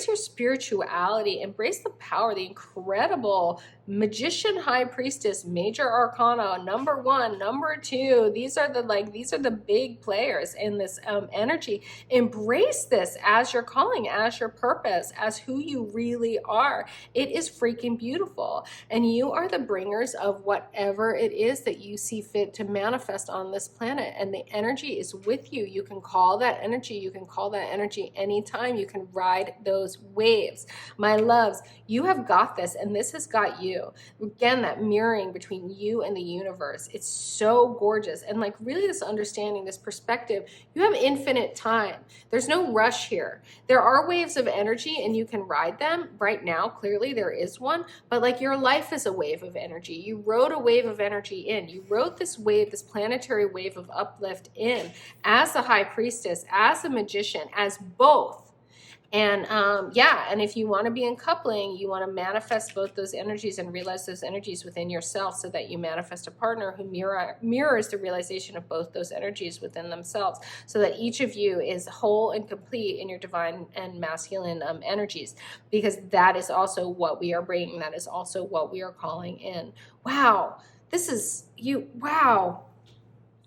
your spirituality, embrace the power, the incredible magician, high priestess, major arcana, number 1, number 2. These are the big players in this energy. Embrace this as your calling, as your purpose, as who you really are. It is freaking beautiful. And you are the bringers of whatever it is that you see fit to manifest on this planet. And the energy is with you. You can call that energy. You can call that energy anytime. You can ride those waves. My loves, you have got this, and this has got you. Again, that mirroring between you and the universe. It's so gorgeous. And like really this understanding, this perspective, you have infinite time. There's no rush here. There are waves of energy and you can ride them. Right now, clearly there is one, but like your life is a wave of energy. You rode a wave of energy in. You rode this wave, this planetary wave of uplift in as the high priestess, as the magician, as both. And yeah, and if you want to be in coupling, you want to manifest both those energies and realize those energies within yourself so that you manifest a partner who mirrors the realization of both those energies within themselves, so that each of you is whole and complete in your divine and masculine energies, because that is also what we are bringing. That is also what we are calling in. Wow. This is you. Wow.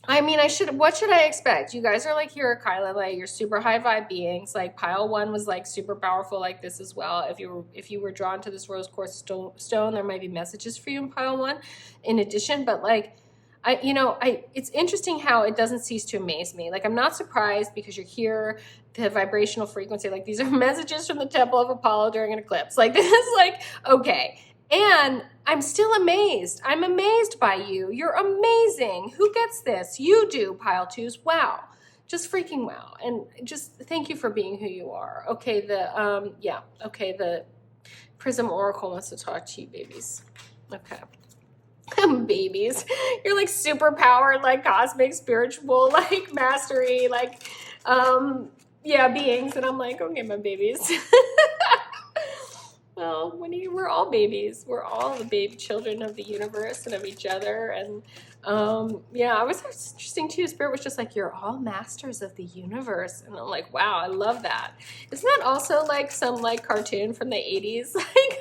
I mean, what should I expect? You guys are like here at kylinlight, you're super high vibe beings. Like pile 1 was like super powerful like this as well. If you were drawn to this rose quartz stone, there might be messages for you in pile 1 in addition. But like, it's interesting how it doesn't cease to amaze me. Like, I'm not surprised because you're here, the vibrational frequency, like these are messages from the temple of Apollo during an eclipse. Like this is like, okay. And I'm still amazed. I'm amazed by you. You're amazing. Who gets this? You do, pile 2s. Wow. Just freaking wow. And just thank you for being who you are. Okay, the Prism Oracle wants to talk to you, babies. Okay. Babies. You're like super powered, like cosmic, spiritual, like mastery, like beings. And I'm like, okay, my babies. Well, we're all babies. We're all the baby children of the universe and of each other. And it was interesting too. Spirit was just like, you're all masters of the universe. And I'm like, wow, I love that. Isn't that also like some like cartoon from the 80s? Like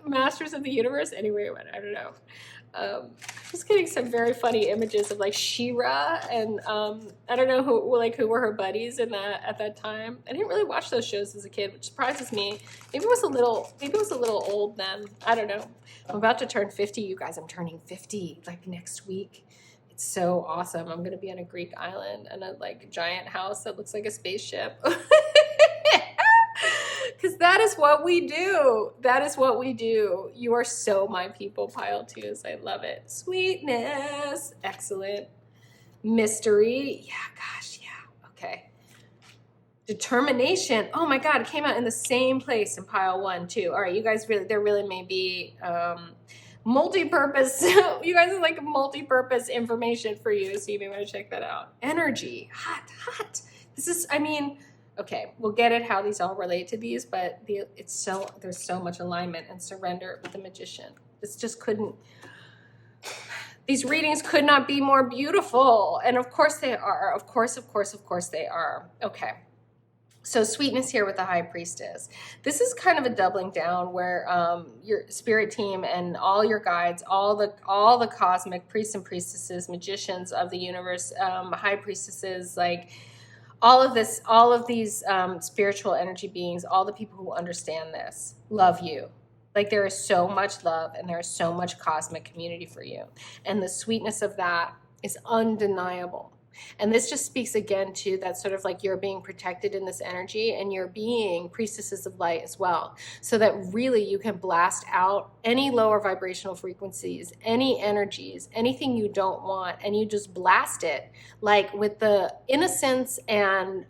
Masters of the Universe? Anyway, I don't know. Just getting some very funny images of like She-Ra and I don't know who were her buddies in that at that time. I didn't really watch those shows as a kid, which surprises me. Maybe it was a little old then. I don't know. I'm about to turn 50, you guys. I'm turning 50 like next week. It's so awesome. I'm gonna be on a Greek island in a like giant house that looks like a spaceship. Because that is what we do. That is what we do. You are so my people, pile 2s. I love it. Sweetness. Excellent. Mystery. Yeah, gosh, yeah. Okay. Determination. Oh my God, it came out in the same place in pile 1 too. All right, you guys there really may be multi-purpose. You guys are like multi-purpose information for you, so you may want to check that out. Energy. Hot. This is, okay, we'll get at how these all relate to these, but there's so much alignment and surrender with the Magician. These readings could not be more beautiful. And of course they are. Of course they are. Okay. So sweetness here with the High Priestess. This is kind of a doubling down where your spirit team and all your guides, all the cosmic priests and priestesses, magicians of the universe, high priestesses, like all of these spiritual energy beings, all the people who understand this, love you. Like there is so much love and there is so much cosmic community for you. And the sweetness of that is undeniable. And this just speaks again to that sort of like you're being protected in this energy and you're being priestesses of light as well. So that really you can blast out any lower vibrational frequencies, any energies, anything you don't want, and you just blast it like with the innocence and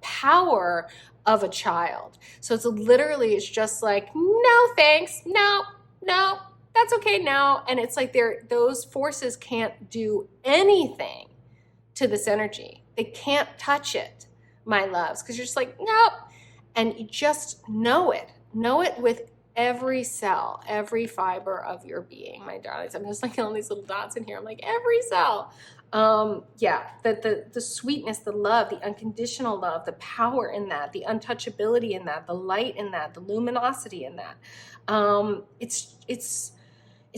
power of a child. So it's just like, no thanks, no, that's okay now. And it's like those forces can't do anything to this energy. They can't touch it, my loves, because you're just like, nope. And you just know it with every cell, every fiber of your being, my darlings. I'm just like all these little dots in here. I'm like, every cell. The sweetness, the love, the unconditional love, the power in that, the untouchability in that, the light in that, the luminosity in that. It's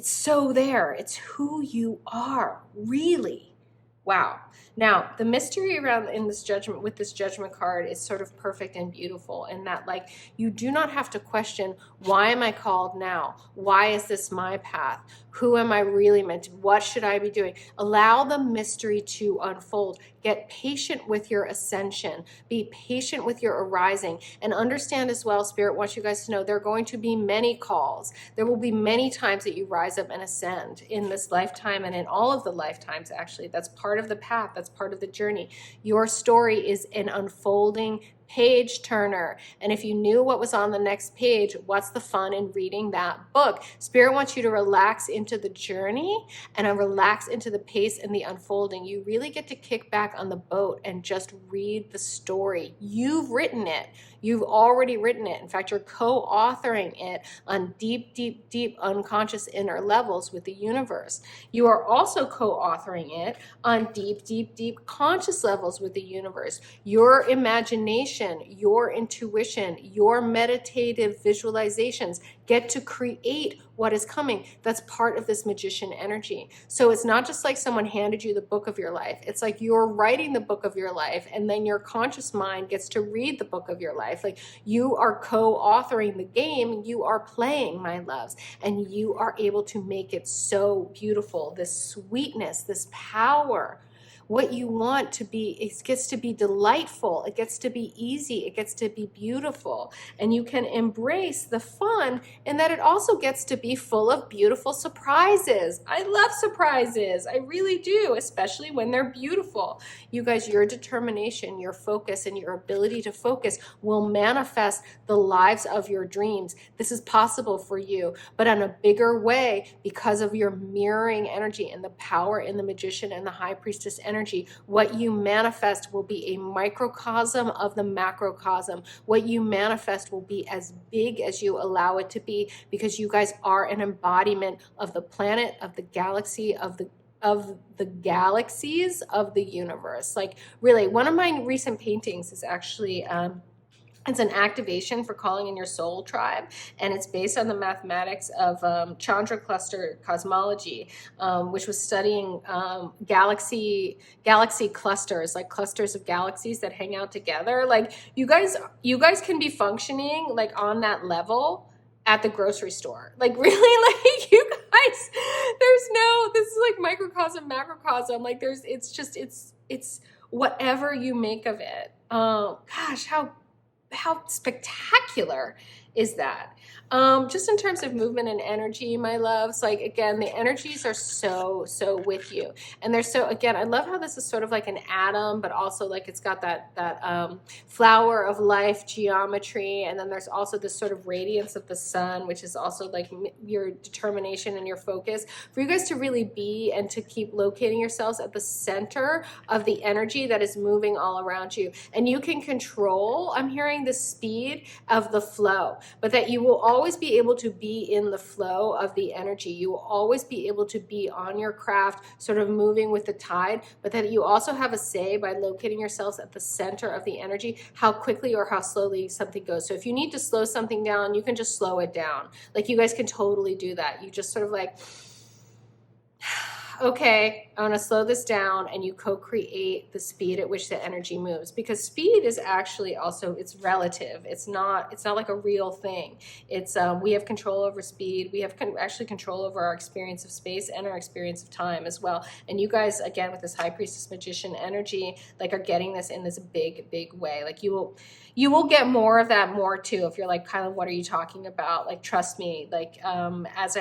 so there. It's who you are, really. Wow. Now, the mystery around in this judgment, with this judgment card, is sort of perfect and beautiful in that, like, you do not have to question, why am I called now? Why is this my path? Who am I really meant to? What should I be doing? Allow the mystery to unfold. Get patient with your ascension. Be patient with your arising. And understand as well, Spirit wants you guys to know there are going to be many calls. There will be many times that you rise up and ascend in this lifetime and in all of the lifetimes, actually. That's part of the path. That's part of the journey. Your story is an unfolding, page turner. And if you knew what was on the next page, what's the fun in reading that book? Spirit wants you to relax into the journey and relax into the pace and the unfolding. You really get to kick back on the boat and just read the story. You've written it. You've already written it. In fact, you're co-authoring it on deep, deep, deep unconscious inner levels with the universe. You are also co-authoring it on deep, deep, deep conscious levels with the universe. Your imagination, your intuition, your meditative visualizations get to create what is coming. That's part of this magician energy. So it's not just like someone handed you the book of your life. It's like you're writing the book of your life, and then your conscious mind gets to read the book of your life. Like, you are co-authoring the game. You are playing, my loves, and you are able to make it so beautiful. This sweetness, this power. What you want to be, it gets to be delightful, it gets to be easy, it gets to be beautiful. And you can embrace the fun in that it also gets to be full of beautiful surprises. I love surprises, I really do, especially when they're beautiful. You guys, your determination, your focus, and your ability to focus will manifest the lives of your dreams. This is possible for you, but in a bigger way because of your mirroring energy and the power in the magician and the high priestess energy. What you manifest will be a microcosm of the macrocosm. What you manifest will be as big as you allow it to be, because you guys are an embodiment of the planet, of the galaxy, of the galaxies of the universe. Like, really, one of my recent paintings is actually it's an activation for calling in your soul tribe, and it's based on the mathematics of Chandra cluster cosmology, which was studying galaxy clusters, like clusters of galaxies that hang out together. Like, you guys can be functioning like on that level at the grocery store. Like, really, like, you guys, this is like microcosm, macrocosm. Like, it's whatever you make of it. Gosh, how spectacular is that? Just in terms of movement and energy, my loves, like, again, the energies are so with you. And they're so, again, I love how this is sort of like an atom, but also like it's got that flower of life geometry. And then there's also this sort of radiance of the sun, which is also like your determination and your focus for you guys to really be and to keep locating yourselves at the center of the energy that is moving all around you. And you can control, I'm hearing, the speed of the flow, but that you will always be able to be in the flow of the energy. You will always be able to be on your craft, sort of moving with the tide, but that you also have a say by locating yourselves at the center of the energy, how quickly or how slowly something goes. So if you need to slow something down, you can just slow it down. Like, you guys can totally do that. You just sort of like, okay, I want to slow this down, and you co-create the speed at which the energy moves, because speed is actually also, it's relative. It's not like a real thing. It's we have control over speed. We have actually control over our experience of space and our experience of time as well. And you guys, again, with this high priestess magician energy, like, are getting this in this big way. Like, you will get more of that more too. If you're like, Kyla, what are you talking about? Like, trust me, like, as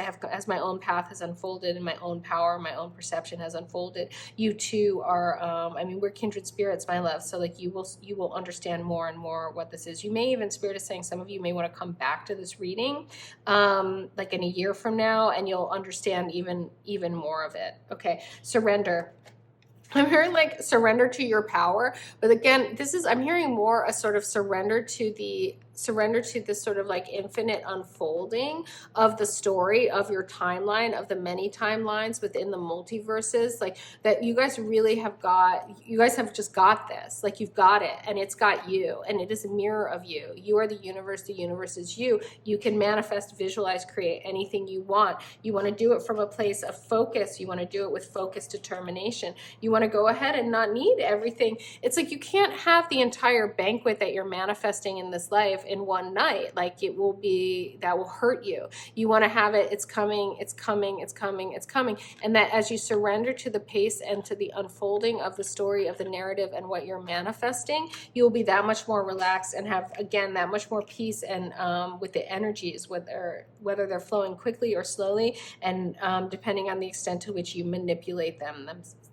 my own path has unfolded and my own power, my own perception has unfolded, you too are, I mean, we're kindred spirits, my love. So like, you will understand more and more what this is. You may even, Spirit is saying, some of you may want to come back to this reading, like in a year from now, and you'll understand even more of it. Okay. Surrender. I'm hearing like surrender to your power, but again, I'm hearing more a sort of surrender to this sort of like infinite unfolding of the story of your timeline, of the many timelines within the multiverses, like that you guys really have just got this, like you've got it, and it's got you, and it is a mirror of you. You are the universe is you. You can manifest, visualize, create anything you want. You want to do it from a place of focus. You want to do it with focused determination. You want to go ahead and not need everything. It's like, you can't have the entire banquet that you're manifesting in this life life in one night. Like it will be, that will hurt you. You want to have it, it's coming, it's coming, it's coming, it's coming. And that as you surrender to the pace and to the unfolding of the story, of the narrative and what you're manifesting, you'll be that much more relaxed and have, again, that much more peace and with the energies, whether they're flowing quickly or slowly, and depending on the extent to which you manipulate them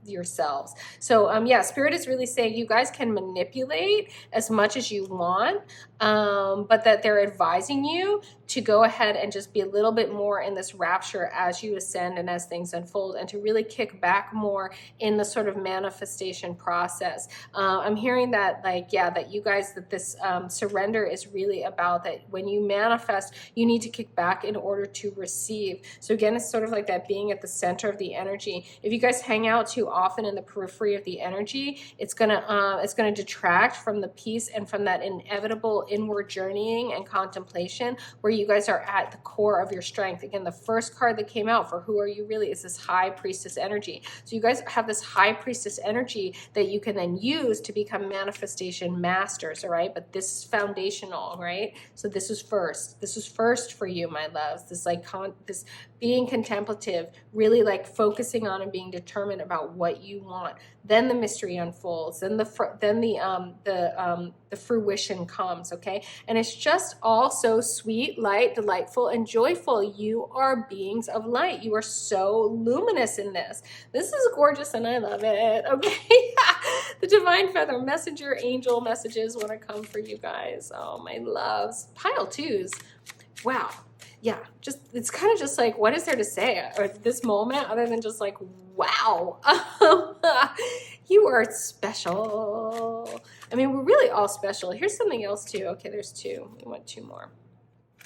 yourselves. So yeah, Spirit is really saying you guys can manipulate as much as you want, but that they're advising you to go ahead and just be a little bit more in this rapture as you ascend and as things unfold, and to really kick back more in the sort of manifestation process. I'm hearing that, like, yeah, that you guys, that this surrender is really about that when you manifest, you need to kick back in order to receive. So again, it's sort of like that being at the center of the energy. If you guys hang out too often in the periphery of the energy, it's gonna detract from the peace and from that inevitable inward journeying and contemplation where you guys are at the core of your strength. Again, the first card that came out for who are you really is this High Priestess energy. So you guys have this High Priestess energy that you can then use to become manifestation masters, all right? But this is foundational, right? So this is first. This is first for you, my loves. This like this being contemplative, really like focusing on and being determined about what you want. Then the mystery unfolds. Then the fruition comes, okay? And it's just all so sweet, light, delightful, and joyful. You are beings of light. You are so luminous in this. This is gorgeous and I love it, okay? The divine feather messenger angel messages want to come for you guys. Oh, my loves. Pile twos. Wow. Yeah, just it's kind of just like, what is there to say at this moment other than just like, wow, you are special. I mean, we're really all special. Here's something else too. Okay, there's two. We want two more.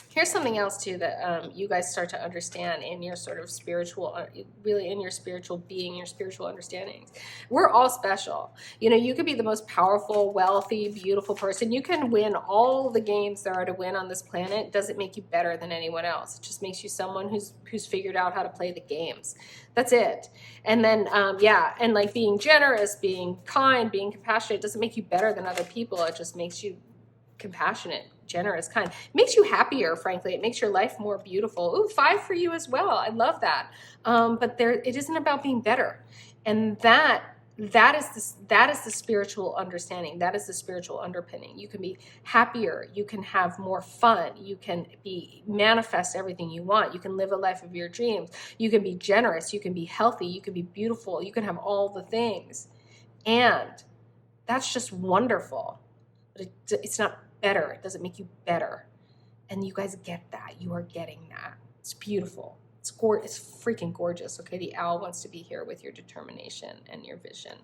Here's something else too that you guys start to understand in your sort of spiritual, really in your spiritual being, your spiritual understandings. We're all special. You know, you could be the most powerful, wealthy, beautiful person. You can win all the games there are to win on this planet. It doesn't make you better than anyone else. It just makes you someone who's figured out how to play the games. That's it. And then, yeah, and like being generous, being kind, being compassionate doesn't make you better than other people. It just makes you compassionate, generous, kind. It makes you happier, frankly. It makes your life more beautiful. Ooh, 5 for you as well. I love that. But it isn't about being better. And that is the spiritual understanding. That is the spiritual underpinning. You can be happier. You can have more fun. You can manifest everything you want. You can live a life of your dreams. You can be generous. You can be healthy. You can be beautiful. You can have all the things. And that's just wonderful. But it's not better. It doesn't make you better. And you guys get that. You are getting that. It's beautiful. It's freaking gorgeous. Okay, the owl wants to be here with your determination and your vision.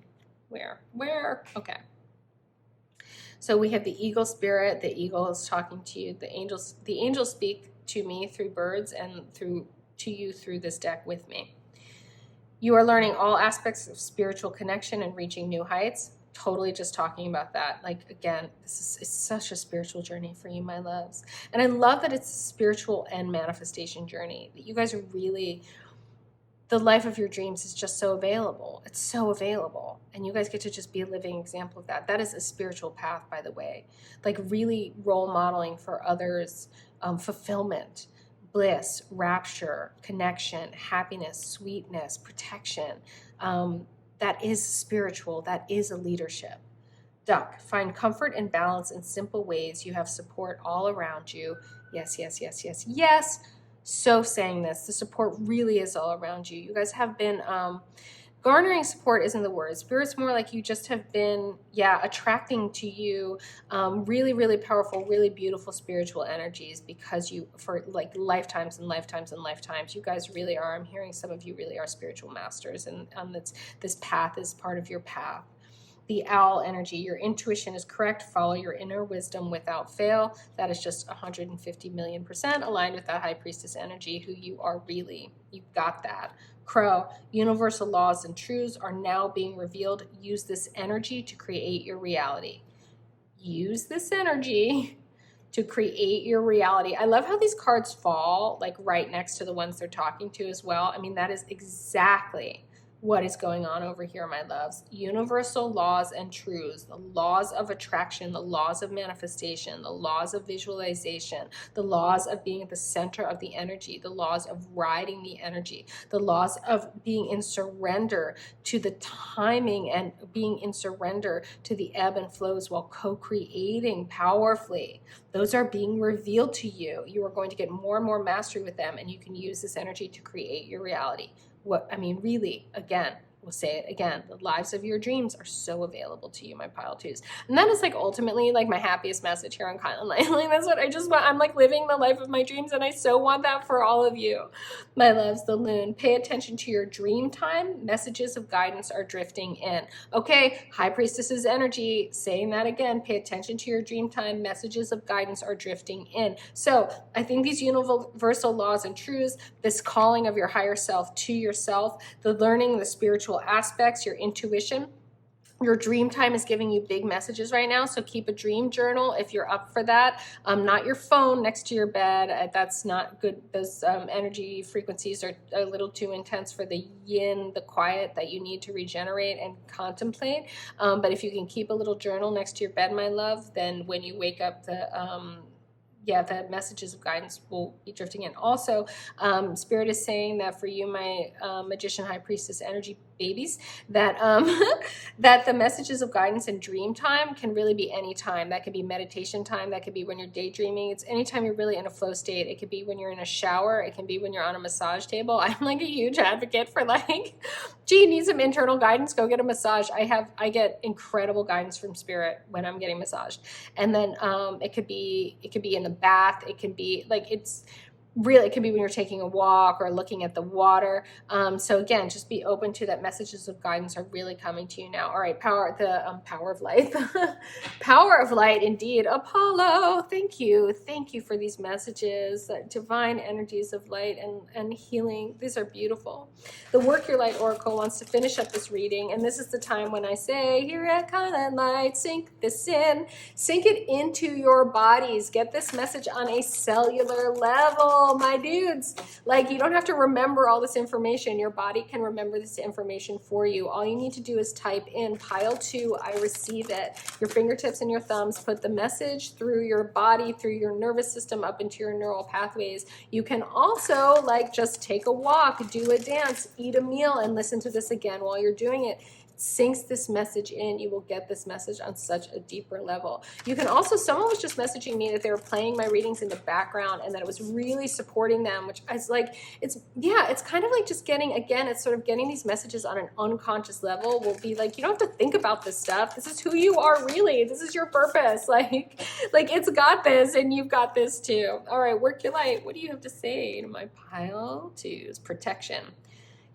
Where? Okay. So we have the eagle spirit. The eagle is talking to you. The angels speak to me through birds and to you through this deck with me. You are learning all aspects of spiritual connection and reaching new heights. Totally just talking about that. Like, again, it's such a spiritual journey for you, my loves. And I love that it's a spiritual and manifestation journey. That you guys are really, the life of your dreams is just so available. It's so available. And you guys get to just be a living example of that. That is a spiritual path, by the way. Like really role modeling for others, fulfillment, bliss, rapture, connection, happiness, sweetness, protection. That is spiritual. That is a leadership. Duck, find comfort and balance in simple ways. You have support all around you. Yes, yes, yes, yes, yes. So saying this, the support really is all around you. You guys have been, garnering support isn't the word. Spirit's more like you just have been, yeah, attracting to you really, really powerful, really beautiful spiritual energies because you, for like lifetimes and lifetimes and lifetimes, you guys really are, I'm hearing some of you really are spiritual masters, and this path is part of your path. The owl energy, your intuition is correct. Follow your inner wisdom without fail. That is just 150 million% aligned with that high priestess energy, who you are really. You've got that. Crow, universal laws and truths are now being revealed. Use this energy to create your reality. Use this energy to create your reality. I love how these cards fall like right next to the ones they're talking to as well. I mean, that is exactly what is going on over here, my loves. Universal laws and truths, the laws of attraction, the laws of manifestation, the laws of visualization, the laws of being at the center of the energy, the laws of riding the energy, the laws of being in surrender to the timing and being in surrender to the ebb and flows while co-creating powerfully. Those are being revealed to you. You are going to get more and more mastery with them, and you can use this energy to create your reality. Really, again, we'll say it again, the lives of your dreams are so available to you, my pile twos. And that is like ultimately like my happiest message here on kylinlight. Like that's what I just want. I'm like living the life of my dreams, and I so want that for all of you. My loves, the loon, pay attention to your dream time. Messages of guidance are drifting in. Okay, high priestess's energy, saying that again, pay attention to your dream time. Messages of guidance are drifting in. So I think these universal laws and truths, this calling of your higher self to yourself, the learning, the spiritual aspects, your intuition, your dream time is giving you big messages right now. So keep a dream journal if you're up for that. Not your phone next to your bed. That's not good. Those energy frequencies are a little too intense for the yin, the quiet that you need to regenerate and contemplate. But if you can keep a little journal next to your bed, my love, then when you wake up, the messages of guidance will be drifting in. Also, Spirit is saying that for you, my magician, high priestess energy babies, that that the messages of guidance in dream time can really be any time. That could be meditation time. That could be when you're daydreaming. It's anytime you're really in a flow state. It could be when you're in a shower. It can be when you're on a massage table. I'm like a huge advocate for like, gee, you need some internal guidance, go get a massage. I get incredible guidance from Spirit when I'm getting massaged. And then it could be in the bath. It can be like, it could be when you're taking a walk or looking at the water. So again, just be open to that. Messages of guidance are really coming to you now. All right, power of light, power of light, indeed. Apollo, thank you for these messages, divine energies of light and healing. These are beautiful. The Work Your Light Oracle wants to finish up this reading, and this is the time when I say, here at kylinlight, sink this in, sink it into your bodies. Get this message on a cellular level. My dudes, like you don't have to remember all this information. Your body can remember this information for you. All you need to do is type in pile 2, I receive it. Your fingertips and your thumbs put the message through your body, through your nervous system, up into your neural pathways. You can also like just take a walk, do a dance, eat a meal, and listen to this again while you're doing it. Sinks this message in, you will get this message on such a deeper level. You can also, someone was just messaging me that they were playing my readings in the background and that it was really supporting them, which I was like, it's kind of like just getting, again, it's sort of getting these messages on an unconscious level. Will be like, you don't have to think about this stuff. This is who you are really. This is your purpose. Like it's got this and you've got this too. All right, work your light. What do you have to say to my pile twos? Protection.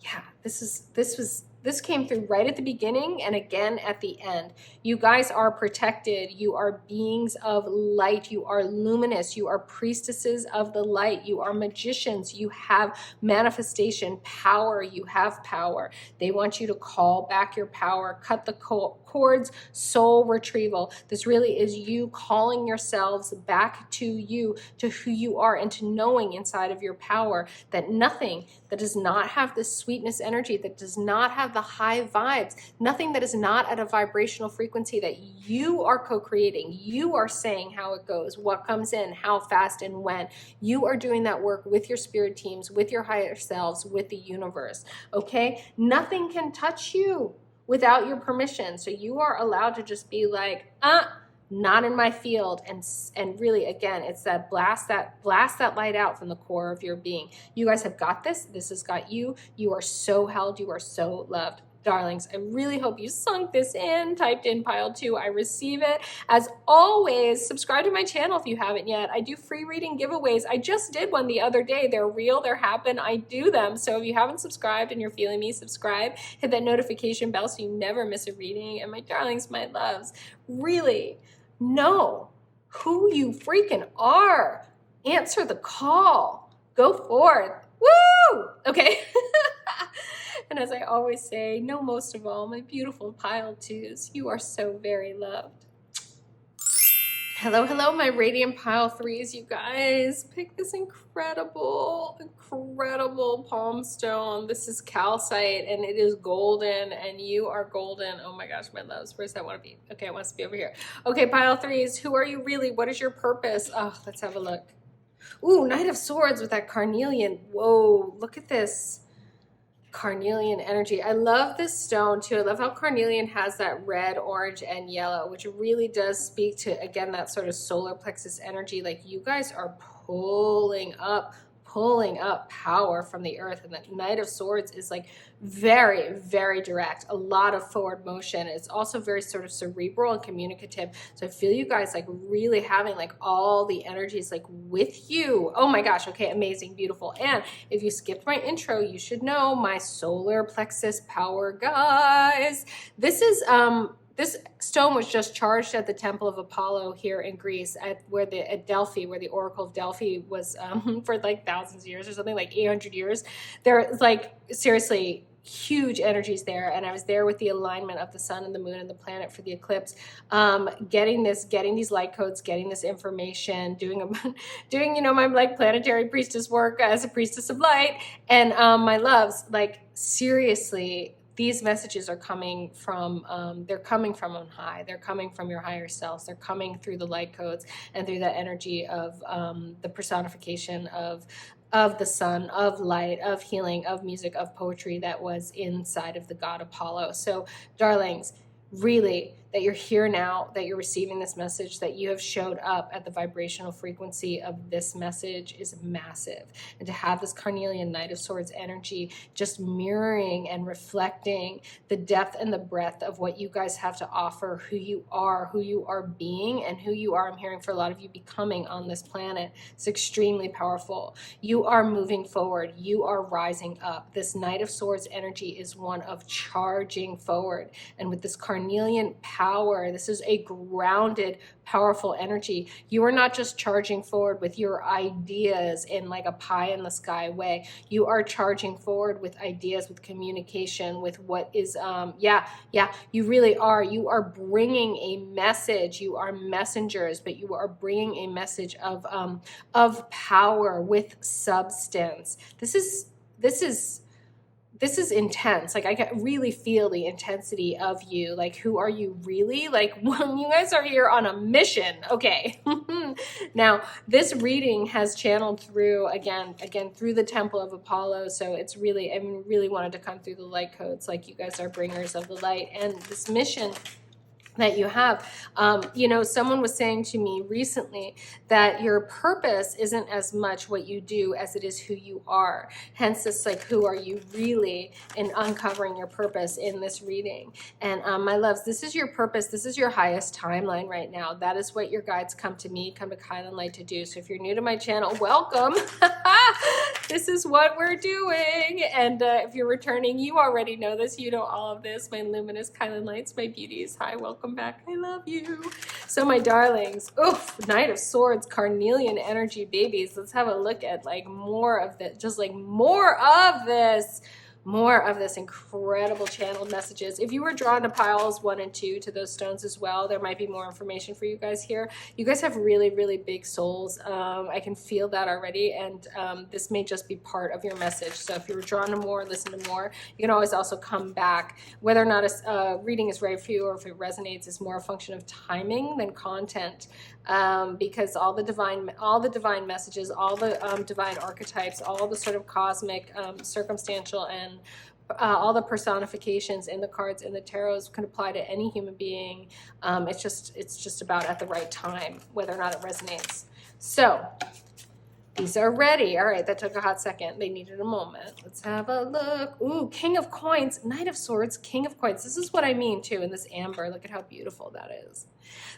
Yeah, this came through right at the beginning and again at the end. You guys are protected. You are beings of light. You are luminous. You are priestesses of the light. You are magicians. You have manifestation power. You have power. They want you to call back your power, cut the cords, soul retrieval. This really is you calling yourselves back to you, to who you are, and to knowing inside of your power that nothing that does not have this sweetness energy, that does not have the high vibes, nothing that is not at a vibrational frequency that you are co-creating. You are saying how it goes, what comes in, how fast and when. You are doing that work with your spirit teams, with your higher selves, with the universe, okay? Nothing can touch you without your permission. So you are allowed to just be like, not in my field. And really, again, it's that blast that light out from the core of your being. You guys have got this. This has got you. You are so held. You are so loved. Darlings, I really hope you sunk this in, typed in pile 2, I receive it. As always, subscribe to my channel if you haven't yet. I do free reading giveaways. I just did one the other day. They're real, they're happen, I do them. So if you haven't subscribed and you're feeling me, subscribe. Hit that notification bell so you never miss a reading. And my darlings, my loves, really know who you freaking are. Answer the call. Go forth. Woo! Okay. And as I always say, know most of all, my beautiful pile 2s, you are so very loved. Hello, hello, my radiant pile 3s, you guys. Pick this incredible incredible palm stone. This is calcite and it is golden, and you are golden. Oh my gosh, my loves, where's that want to be? Okay, it wants to be over here. Okay, pile threes, who are you really? What is your purpose? Oh, let's have a look. Ooh, Knight of Swords with that carnelian. Whoa, look at this carnelian energy. I love this stone too. I love how carnelian has that red, orange, and yellow, which really does speak to, again, that sort of solar plexus energy. Like, you guys are pulling up power from the earth. And that Knight of Swords is like very, very direct, a lot of forward motion. It's also very sort of cerebral and communicative. So I feel you guys like really having like all the energies like with you. Oh my gosh. Okay. Amazing. Beautiful. And if you skipped my intro, you should know my solar plexus power, guys. This is, this stone was just charged at the Temple of Apollo here in Greece, at Delphi, where the Oracle of Delphi was for like thousands of years or something, like 800 years. There's like seriously huge energies there, and I was there with the alignment of the sun and the moon and the planet for the eclipse, getting these light codes, getting this information, doing my like planetary priestess work as a priestess of light, and my loves, like seriously. These messages are coming from, they're coming from on high. They're coming from your higher selves. They're coming through the light codes and through that energy of the personification of the sun, of light, of healing, of music, of poetry that was inside of the god Apollo. So, darlings, really, that you're here now, that you're receiving this message, that you have showed up at the vibrational frequency of this message is massive. And to have this carnelian Knight of Swords energy just mirroring and reflecting the depth and the breadth of what you guys have to offer, who you are being, and who you are, I'm hearing for a lot of you, becoming on this planet. It's extremely powerful. You are moving forward. You are rising up. This Knight of Swords energy is one of charging forward. And with this carnelian power, this is a grounded, powerful energy. You are not just charging forward with your ideas in like a pie in the sky way. You are charging forward with ideas, with communication, with what is, you really are. You are bringing a message. You are messengers, but you are bringing a message of power with substance. This is intense. Like, I can really feel the intensity of you. Like, who are you really? Like, when you guys are here on a mission. Okay. Now, this reading has channeled through, again, through the Temple of Apollo. So it's really, I really wanted to come through the light codes. Like, you guys are bringers of the light. And this mission that you have, someone was saying to me recently that your purpose isn't as much what you do as it is who you are. Hence this, like, who are you really, in uncovering your purpose in this reading. And my loves, this is your purpose. This is your highest timeline right now. That is what your guides come to kylinlight to do. So if you're new to my channel, welcome. This is what we're doing. And if you're returning, you already know this. You know all of this. My luminous kylinlights, my beauties. Hi, welcome back. I love you. So my darlings, oof, Knight of Swords, carnelian energy babies. Let's have a look at like more of this, just like more of this incredible channeled messages. If you were drawn to piles 1 and 2, to those stones as well, there might be more information for you guys here. You guys have really, really big souls. I can feel that already, and this may just be part of your message. So if you were drawn to more, listen to more. You can always also come back. Whether or not a reading is right for you or if it resonates is more a function of timing than content, because all the divine messages, all the divine archetypes, all the sort of cosmic, circumstantial, and all the personifications in the cards in the tarots can apply to any human being. It's just about at the right time, whether or not it resonates. So these are ready. All right, that took a hot second. They needed a moment. Let's have a look. Ooh, King of Coins, Knight of Swords, King of Coins. This is what I mean too in this amber. Look at how beautiful that is.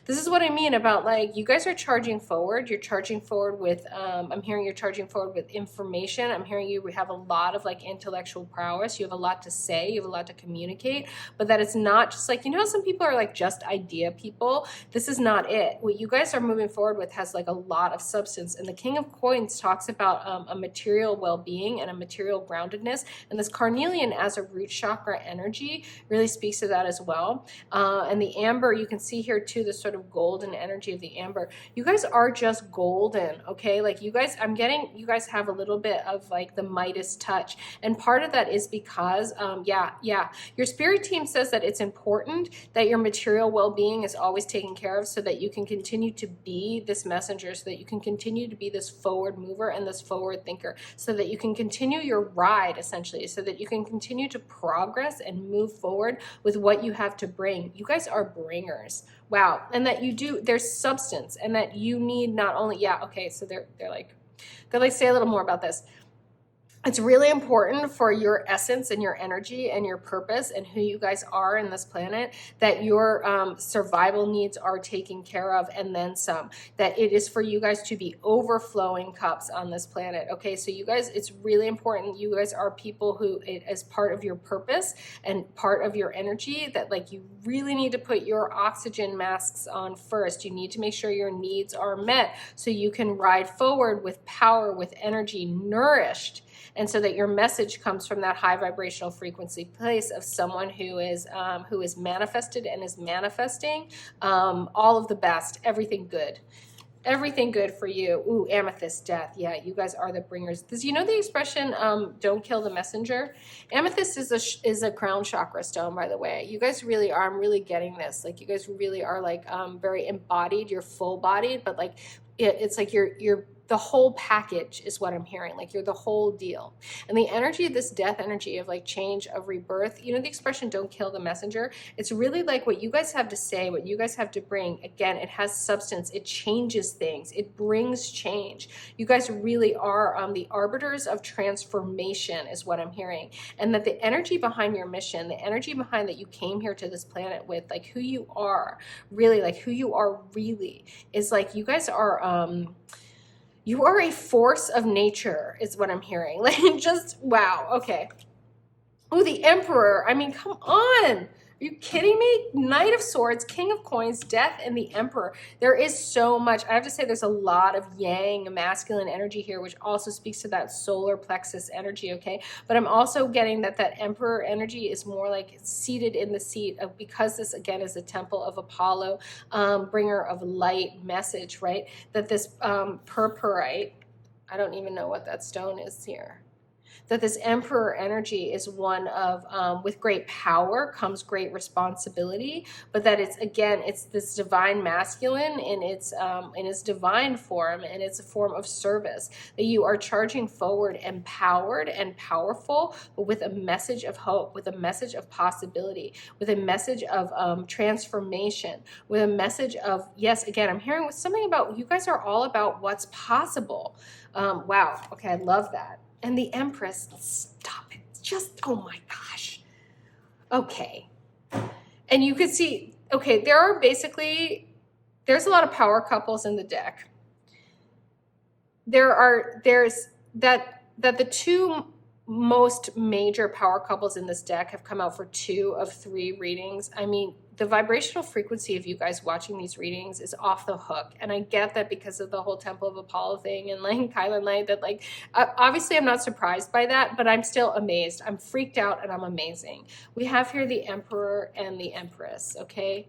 This is what I mean about, like, you guys are charging forward. You're charging forward with, I'm hearing you're charging forward with information. I'm hearing you have a lot of like intellectual prowess. You have a lot to say. You have a lot to communicate, but that it's not just like, how some people are like just idea people. This is not it. What you guys are moving forward with has like a lot of substance. And the King of Coins talks about a material well-being and a material groundedness. And this carnelian as a root chakra energy really speaks to that as well. And the amber, you can see here too, to the sort of golden energy of the amber. You guys are just golden, okay? Like you guys, I'm getting, you guys have a little bit of like the Midas touch. And part of that is because, your spirit team says that it's important that your material well-being is always taken care of so that you can continue to be this messenger, so that you can continue to be this forward mover and this forward thinker, so that you can continue your ride essentially, so that you can continue to progress and move forward with what you have to bring. You guys are bringers. Wow. And that you do, there's substance, and that you need not only, so they're like, say a little more about this. It's really important for your essence and your energy and your purpose and who you guys are in this planet, that your survival needs are taken care of and then some. That it is for you guys to be overflowing cups on this planet. Okay, so you guys, it's really important. You guys are people who, as part of your purpose and part of your energy, that like you really need to put your oxygen masks on first. You need to make sure your needs are met so you can ride forward with power, with energy, nourished. And so that your message comes from that high vibrational frequency place of someone who is manifested and is manifesting all of the best, everything good for you. Ooh, amethyst death. Yeah, you guys are the bringers. Does you know the expression "don't kill the messenger"? Amethyst is a crown chakra stone, by the way. You guys really are. I'm really getting this. Like you guys really are like very embodied. You're full bodied, but like it's like you're the whole package is what I'm hearing. Like you're the whole deal. And the energy of this death energy of like change, of rebirth, you know, the expression "don't kill the messenger." It's really like what you guys have to say, what you guys have to bring. Again, it has substance. It changes things. It brings change. You guys really are the arbiters of transformation is what I'm hearing. And that the energy behind your mission, the energy behind that you came here to this planet with, like who you are, really, like who you are really is like you guys are you are a force of nature is what I'm hearing. Like just, wow. Okay. Oh, the Emperor. I mean, come on. Are you kidding me? Knight of Swords, King of Coins, Death, and the Emperor. There is so much. I have to say there's a lot of yang, masculine energy here, which also speaks to that solar plexus energy, okay? But I'm also getting that Emperor energy is more like seated in the seat of, because this, again, is a temple of Apollo, bringer of light message, right? That this purpurite, I don't even know what that stone is here. That this Emperor energy is one of, with great power comes great responsibility, but that it's, again, it's this divine masculine in its divine form, and it's a form of service, that you are charging forward empowered and powerful, but with a message of hope, with a message of possibility, with a message of transformation, with a message of, yes, again, I'm hearing something about, you guys are all about what's possible. Wow. Okay. I love that. And the Empress, stop it. Just, oh my gosh. Okay. And you could see, okay, there's a lot of power couples in the deck. There's the two most major power couples in this deck have come out for 2 of 3 readings. I mean, the vibrational frequency of you guys watching these readings is off the hook. And I get that because of the whole Temple of Apollo thing and like kylinlight, that like, obviously I'm not surprised by that, but I'm still amazed. I'm freaked out and I'm amazing. We have here the Emperor and the Empress, okay?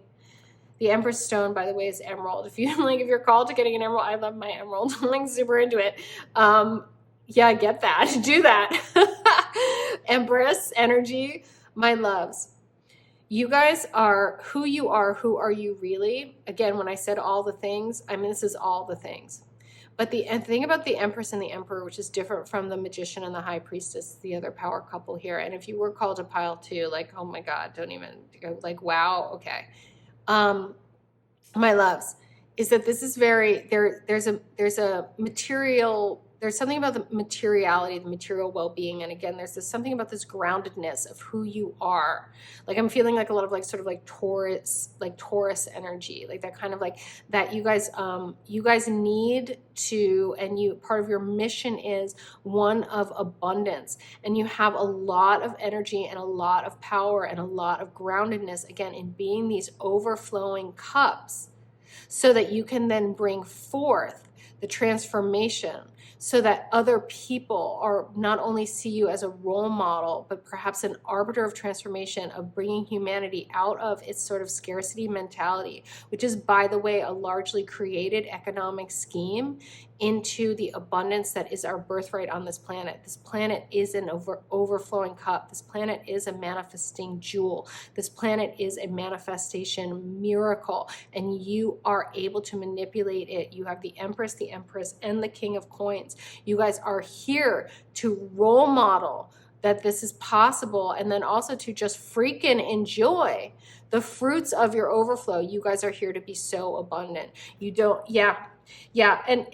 The Empress stone, by the way, is emerald. If you're called to getting an emerald, I love my emerald. I'm like super into it. Yeah, get that. Do that. Empress energy, my loves. You guys are who you are. Who are you really? Again, when I said all the things, I mean, this is all the things. But the thing about the Empress and the Emperor, which is different from the Magician and the High Priestess, the other power couple here. And if you were called to pile 2, like, oh my God, don't even, like, wow, okay. My loves, is that this is very, there's a material, there's something about the materiality, the material well-being. And again, there's something about this groundedness of who you are. Like I'm feeling like a lot of like sort of like Taurus energy, like that kind of like that you guys need to, and part of your mission is one of abundance. And you have a lot of energy and a lot of power and a lot of groundedness, again, in being these overflowing cups so that you can then bring forth the transformation so that other people are not only see you as a role model, but perhaps an arbiter of transformation, of bringing humanity out of its sort of scarcity mentality, which is, by the way, a largely created economic scheme, into the abundance that is our birthright on this planet. This planet is an overflowing cup. This planet is a manifesting jewel. This planet is a manifestation miracle, and you are able to manipulate it. You have the Empress, and the King of Coins. You guys are here to role model that this is possible, and then also to just freaking enjoy the fruits of your overflow. You guys are here to be so abundant. You don't, yeah, and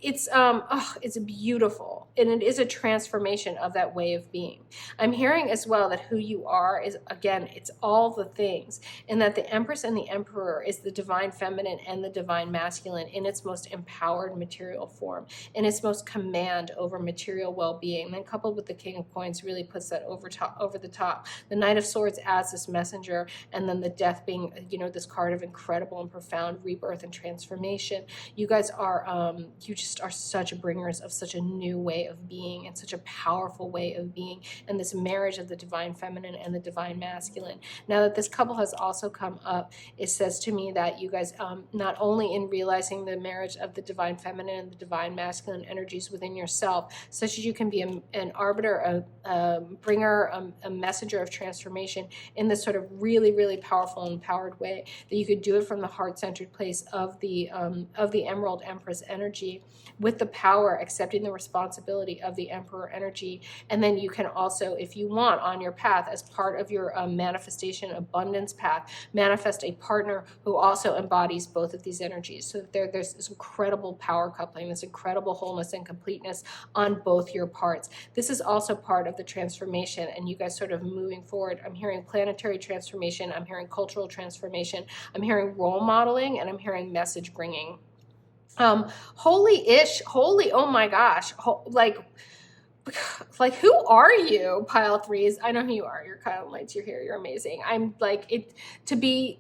it's beautiful, and it is a transformation of that way of being. I'm hearing as well that who you are is, again, it's all the things, and that the Empress and the Emperor is the divine feminine and the divine masculine in its most empowered material form, in its most command over material well-being. Then coupled with the King of Coins really puts that over the top. The Knight of Swords as this messenger, and then the Death being, this card of incredible and profound rebirth and transformation. You guys are, you just are such bringers of such a new way of being, and such a powerful way of being, and this marriage of the divine feminine and the divine masculine. Now that this couple has also come up, it says to me that you guys, not only in realizing the marriage of the divine feminine and the divine masculine energies within yourself, such as you can be an arbiter, a bringer, a messenger of transformation in this sort of really, really powerful and empowered way, that you could do it from the heart-centered place of the Emerald Empress energy, with the power, accepting the responsibility of the Emperor energy. And then you can also, if you want, on your path, as part of your manifestation abundance path, manifest a partner who also embodies both of these energies, so that there's this incredible power coupling, this incredible wholeness and completeness on both your parts. This is also part of the transformation, and you guys sort of moving forward. I'm hearing planetary transformation, I'm hearing cultural transformation, I'm hearing role modeling, and I'm hearing message bringing. Holy, oh my gosh, like who are you, pile threes? I know who you are. You're kylinlights. You're here. You're amazing. I'm like, it to be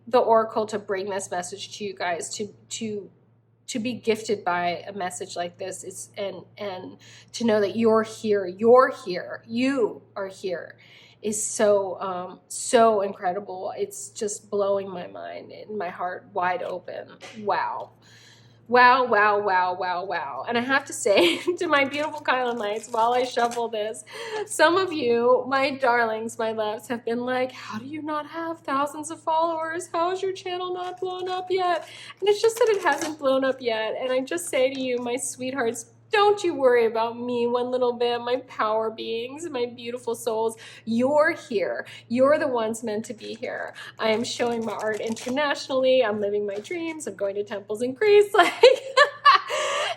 the oracle, to bring this message to you guys, to be gifted by a message like this is, and to know that you're here, you are here, is so so incredible. It's just blowing my mind and my heart wide open. Wow. Wow, wow, wow, wow, wow. And I have to say to my beautiful kylinlights, while I shuffle this, some of you, my darlings, my loves, have been like, how do you not have thousands of followers? How is your channel not blown up yet? And it's just that it hasn't blown up yet. And I just say to you, my sweethearts, don't you worry about me one little bit, my power beings, my beautiful souls. You're here. You're the ones meant to be here. I am showing my art internationally. I'm living my dreams. I'm going to temples in Greece.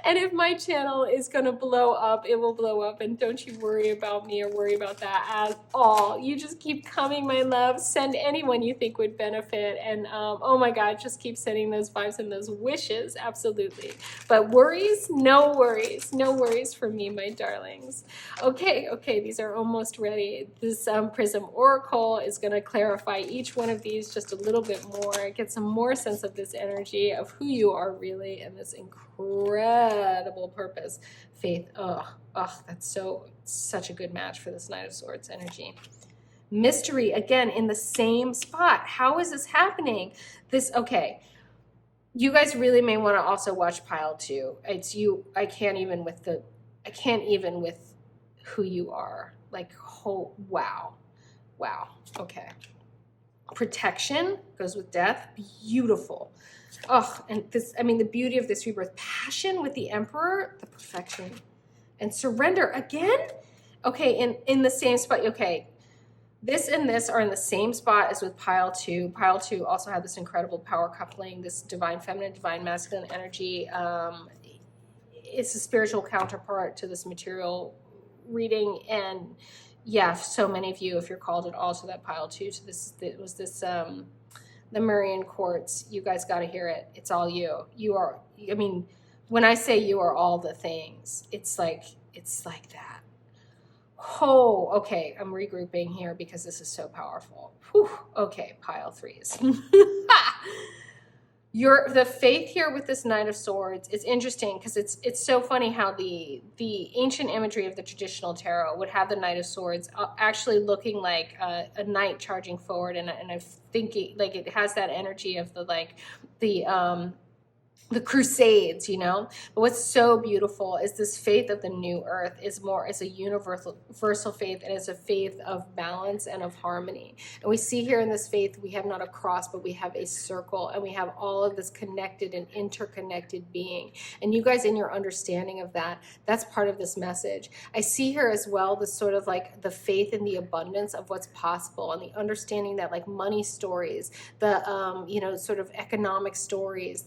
And if my channel is going to blow up, it will blow up. And don't you worry about me or worry about that at all. You just keep coming, my love. Send anyone you think would benefit. And oh my God, just keep sending those vibes and those wishes. Absolutely. But worries, no worries. No worries for me, my darlings. Okay, these are almost ready. This Prism Oracle is going to clarify each one of these just a little bit more, get some more sense of this energy of who you are really, and this incredible purpose. Faith, that's such a good match for this Knight of Swords energy. Mystery, again, in the same spot. How is this happening? Okay. You guys really may want to also watch pile 2. It's you. I can't even with who you are. Like, oh, wow. Okay. Protection goes with death. Beautiful. And this, I mean, the beauty of this rebirth. Passion with the Emperor, the perfection. And surrender again. Okay, in the same spot. Okay. This and this are in the same spot as with pile 2. Pile 2 also had this incredible power coupling, this divine feminine, divine masculine energy. It's a spiritual counterpart to this material reading. And yeah, so many of you, if you're called at all to that pile 2, to this, it was this Lumerian Quartz. You guys got to hear it. It's all you. You are, I mean, when I say you are all the things, it's like that. Oh, okay, I'm regrouping here because this is so powerful. Whew. Okay, pile 3s. the faith here with this Knight of Swords is interesting because it's so funny how the ancient imagery of the traditional tarot would have the Knight of Swords actually looking like a knight charging forward, and I think like it has that energy of the Crusades, you know. But what's so beautiful is this faith of the new earth is a universal faith, and is a faith of balance and of harmony. And we see here in this faith, we have not a cross, but we have a circle, and we have all of this connected and interconnected being. And you guys, in your understanding of that, that's part of this message. I see here as well this sort of like the faith in the abundance of what's possible, and the understanding that like money stories, the you know, sort of economic stories,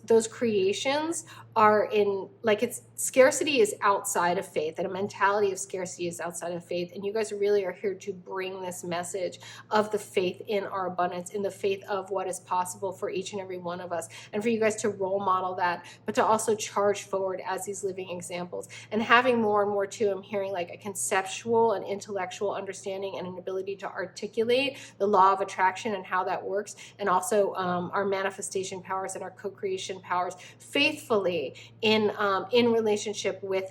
those creations are in, like, it's scarcity is outside of faith, and a mentality of scarcity is outside of faith. And you guys really are here to bring this message of the faith in our abundance, in the faith of what is possible for each and every one of us, and for you guys to role model that, but to also charge forward as these living examples, and having more and more too, I'm hearing like a conceptual and intellectual understanding and an ability to articulate the law of attraction and how that works, and also our manifestation powers and our co-creation powers faithfully in relationship with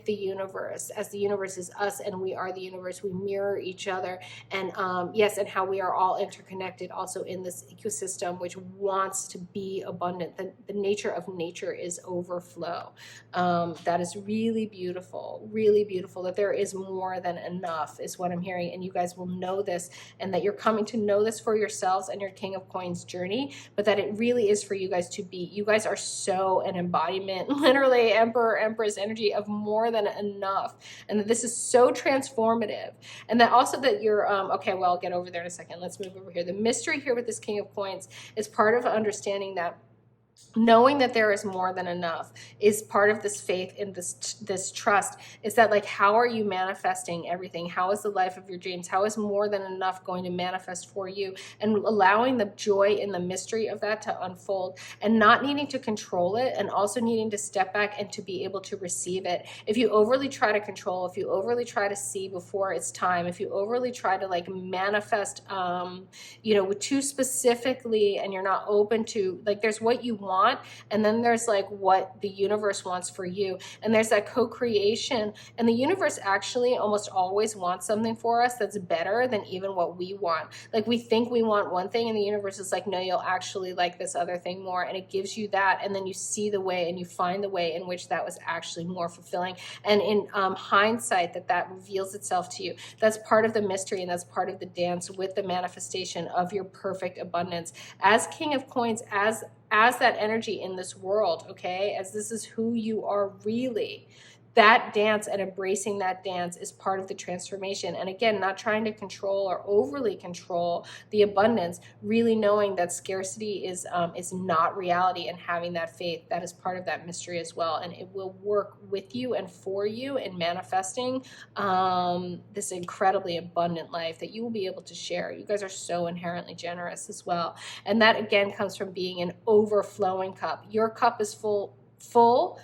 the universe, as the universe is us and we are the universe. We mirror each other, and yes, and how we are all interconnected also in this ecosystem which wants to be abundant. The nature of nature is overflow. That is really beautiful, that there is more than enough is what I'm hearing, and you guys will know this, and that you're coming to know this for yourselves and your King of Coins journey, but that it really is for you guys to be. You guys are so an embodiment, literally Emperor, Empress energy of more than enough, and that this is so transformative, and that also that you're okay, well, I'll get over there in a second. Let's move over here. The mystery here with this King of Coins is part of understanding that knowing that there is more than enough is part of this faith in this trust. Is that like, how are you manifesting everything? How is the life of your dreams? How is more than enough going to manifest for you? And allowing the joy in the mystery of that to unfold, and not needing to control it, and also needing to step back and to be able to receive it. If you overly try to control, if you overly try to see before it's time, if you overly try to like manifest you know, too specifically, and you're not open to, like, there's what you want, and then there's like what the universe wants for you, and there's that co-creation, and the universe actually almost always wants something for us that's better than even what we want. Like, we think we want one thing, and the universe is like, no, you'll actually like this other thing more, and it gives you that, and then you see the way, and you find the way in which that was actually more fulfilling, and in hindsight that reveals itself to you. That's part of the mystery, and that's part of the dance with the manifestation of your perfect abundance as King of Coins, as that energy in this world, okay? As this is who you are really. That dance and embracing that dance is part of the transformation. And again, not trying to control or overly control the abundance, really knowing that scarcity is not reality, and having that faith, that is part of that mystery as well. And it will work with you and for you in manifesting this incredibly abundant life that you will be able to share. You guys are so inherently generous as well. And that again comes from being an overflowing cup. Your cup is full,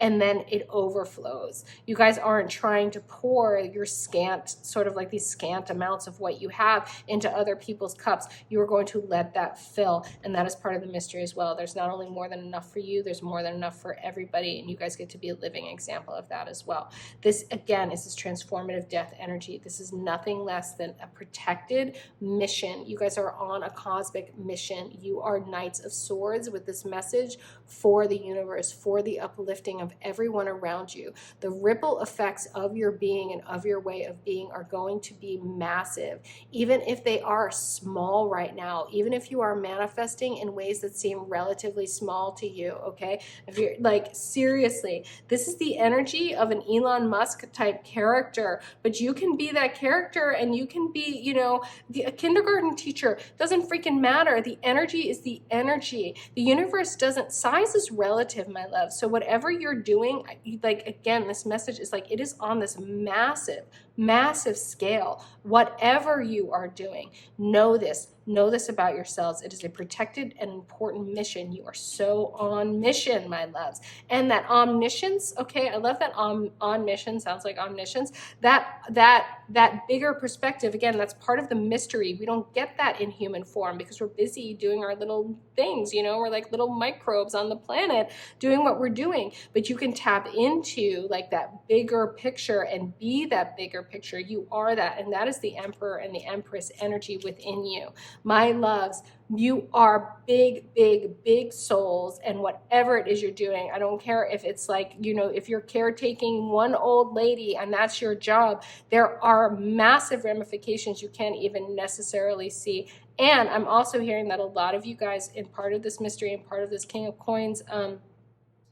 and then it overflows. You guys aren't trying to pour your scant, sort of like these scant amounts of what you have into other people's cups. You are going to let that fill, and that is part of the mystery as well. There's not only more than enough for you, there's more than enough for everybody, and you guys get to be a living example of that as well. This, again, is this transformative death energy. This is nothing less than a protected mission. You guys are on a cosmic mission. You are Knights of Swords with this message for the universe, for the uplifting of everyone around you. The ripple effects of your being and of your way of being are going to be massive, even if they are small right now, even if you are manifesting in ways that seem relatively small to you, okay? If you're like, seriously, this is the energy of an Elon Musk type character, but you can be that character, and you can be, you know, a kindergarten teacher. Doesn't freaking matter. The energy is the energy. The universe doesn't, size is relative, my love. So whatever you're doing, like, again, this message is like, it is on this massive massive scale. Whatever you are doing, know this. Know this about yourselves. It is a protected and important mission. You are so on mission, my loves. And that omniscience, okay, I love that on mission, sounds like omniscience. That bigger perspective, again, that's part of the mystery. We don't get that in human form because we're busy doing our little things, you know, we're like little microbes on the planet doing what we're doing. But you can tap into like that bigger picture and be that bigger picture. You are that, and that is the Emperor and the Empress energy within you. My loves, you are big, big, big souls, and whatever it is you're doing, I don't care if it's like, you know, if you're caretaking one old lady and that's your job, there are massive ramifications you can't even necessarily see. And I'm also hearing that a lot of you guys in part of this mystery and part of this King of Coins,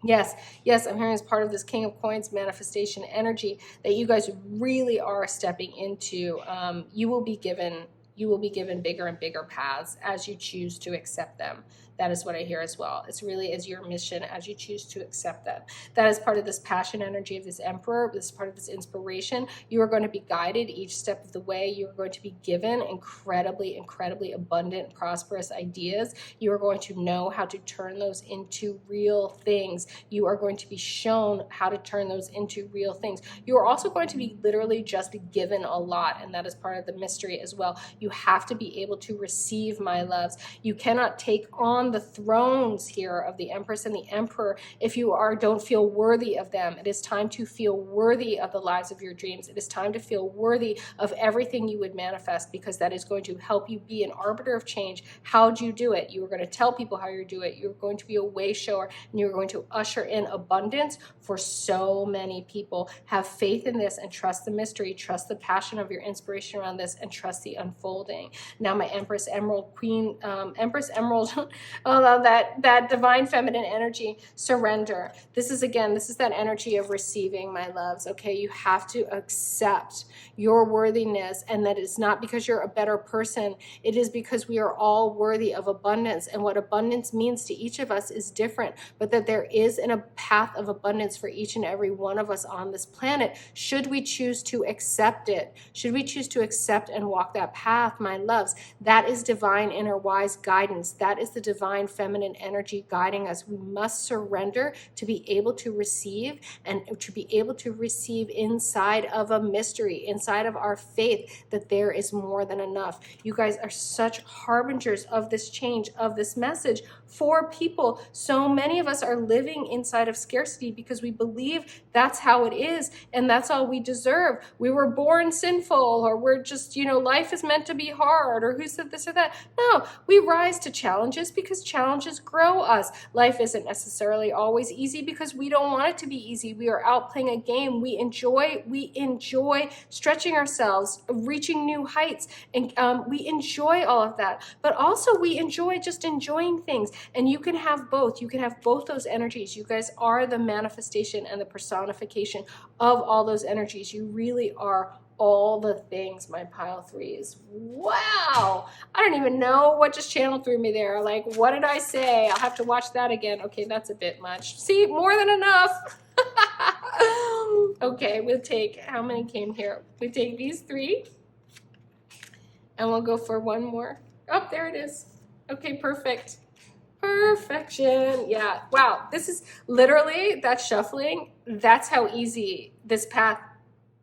yes, I'm hearing as part of this King of Coins manifestation energy that you guys really are stepping into. You will be given bigger and bigger paths as you choose to accept them. That is what I hear as well. It's really is your mission as you choose to accept them. That is part of this passion energy of this Emperor. This is part of this inspiration. You are going to be guided each step of the way. You are going to be given incredibly, incredibly abundant, prosperous ideas. You are going to know how to turn those into real things. You are going to be shown how to turn those into real things. You are also going to be literally just given a lot, and that is part of the mystery as well. You have to be able to receive, my loves. You cannot take on the thrones here of the Empress and the Emperor if you don't feel worthy of them. It is time to feel worthy of the lives of your dreams. It is time to feel worthy of everything you would manifest, because that is going to help you be an arbiter of change. How do you do it? You are going to tell people how you do it. You're going to be a way shower, and you're going to usher in abundance for so many people. Have faith in this and trust the mystery, trust the passion of your inspiration around this, and trust the unfolding. Now my Empress Emerald Queen, Empress Emerald, oh, that divine feminine energy, surrender. This is that energy of receiving, my loves. Okay, you have to accept your worthiness, and that it's not because you're a better person. It is because we are all worthy of abundance, and what abundance means to each of us is different, but that there is a path of abundance for each and every one of us on this planet, should we choose to accept it. Should we choose to accept and walk that path, my loves. That is divine inner wise guidance. That is the divine feminine energy guiding us. We must surrender to be able to receive, and to be able to receive inside of a mystery, inside of our faith that there is more than enough. You guys are such harbingers of this change, of this message for people. So many of us are living inside of scarcity because we believe that's how it is and that's all we deserve. We were born sinful, or we're just, life is meant to be hard, or who said this or that. No, we rise to challenges because challenges grow us. Life isn't necessarily always easy because we don't want it to be easy. We are out playing a game. We enjoy stretching ourselves, reaching new heights, and we enjoy all of that. But also we enjoy just enjoying things. And you can have both. You can have both those energies. You guys are the manifestation and the personification of all those energies. You really are all the things, my pile threes. Wow. I don't even know what just channeled through me there. Like, what did I say? I'll have to watch that again. Okay, that's a bit much. See, more than enough. Okay, we'll take, how many came here? We take these three, and we'll go for one more. Oh, there it is. Okay, perfect. Perfection. Yeah. Wow. This is literally that shuffling. That's how easy this path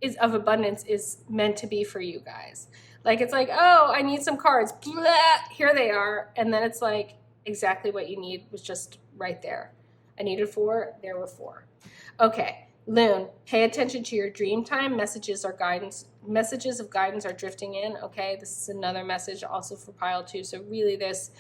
is of abundance is meant to be for you guys. Like, it's like, oh, I need some cards. Blah, here they are. And then it's like exactly what you need was just right there. I needed 4. There were 4. Okay. Loon, pay attention to your dream time. Messages of guidance are drifting in. Okay. This is another message also for pile 2. So really this,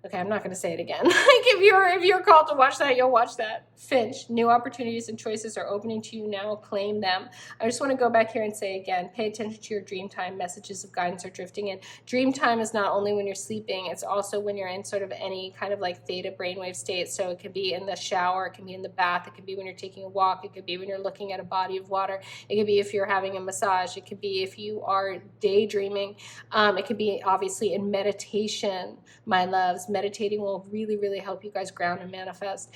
okay, I'm not going to say it again. Like, if you're called to watch that, you'll watch that. Finch, new opportunities and choices are opening to you now. Claim them. I just want to go back here and say again, pay attention to your dream time. Messages of guidance are drifting in. Dream time is not only when you're sleeping, it's also when you're in sort of any kind of like theta brainwave state. So it could be in the shower, it can be in the bath, it could be when you're taking a walk, it could be when you're looking at a body of water, it could be if you're having a massage, it could be if you are daydreaming, it could be obviously in meditation, my loves. Meditating will really, really help you guys ground and manifest.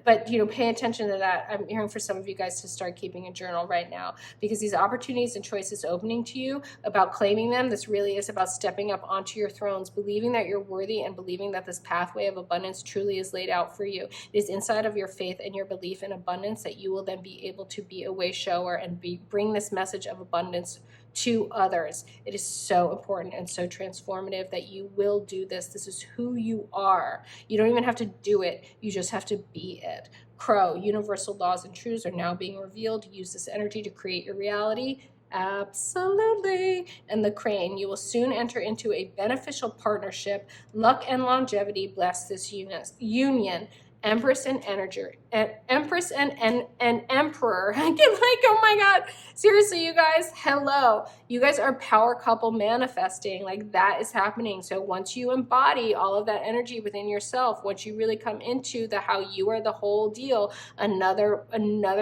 but, you know, pay attention to that. I'm hearing for some of you guys to start keeping a journal right now, because these opportunities and choices opening to you, about claiming them, this really is about stepping up onto your thrones, believing that you're worthy, and believing that this pathway of abundance truly is laid out for you. It is inside of your faith and your belief in abundance that you will then be able to be a way shower and bring this message of abundance to others. It is so important and so transformative that you will do this. This is who you are. You don't even have to do it. You just have to be it. Crow, universal laws and truths are now being revealed. Use this energy to create your reality. Absolutely. And the crane, you will soon enter into a beneficial partnership. Luck and longevity bless this union. Empress and Empress and Emperor. I get like, oh my God. Seriously, you guys, hello. You guys are power couple manifesting. Like, that is happening. So once you embody all of that energy within yourself, once you really come into the how you are the whole deal, another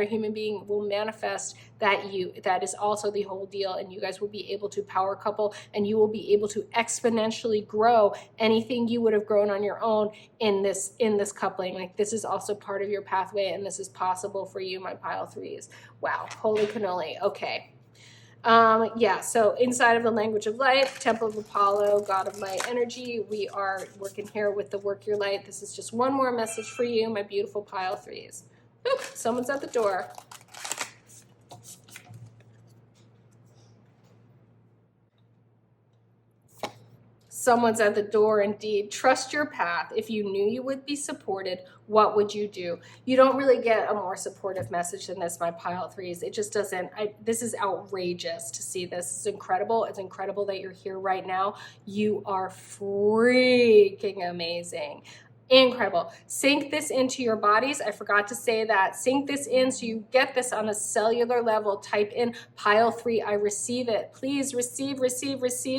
human being will manifest that is also the whole deal, and you guys will be able to power couple, and you will be able to exponentially grow anything you would have grown on your own in this coupling. Like, this is also part of your pathway, and this is possible for you, my pile threes. Wow, holy cannoli. Okay. Yeah, so inside of the language of light, Temple of Apollo, God of light energy, we are working here with the work your light. This is just one more message for you, my beautiful pile threes. Oop, someone's at the door. Someone's at the door indeed. Trust your path. If you knew you would be supported, what would you do? You don't really get a more supportive message than this, my pile threes. It just doesn't. This is outrageous to see this. It's incredible. It's incredible that you're here right now. You are freaking amazing. Incredible. Sink this into your bodies. I forgot to say that. Sink this in so you get this on a cellular level. Type in pile 3. I receive it. Please receive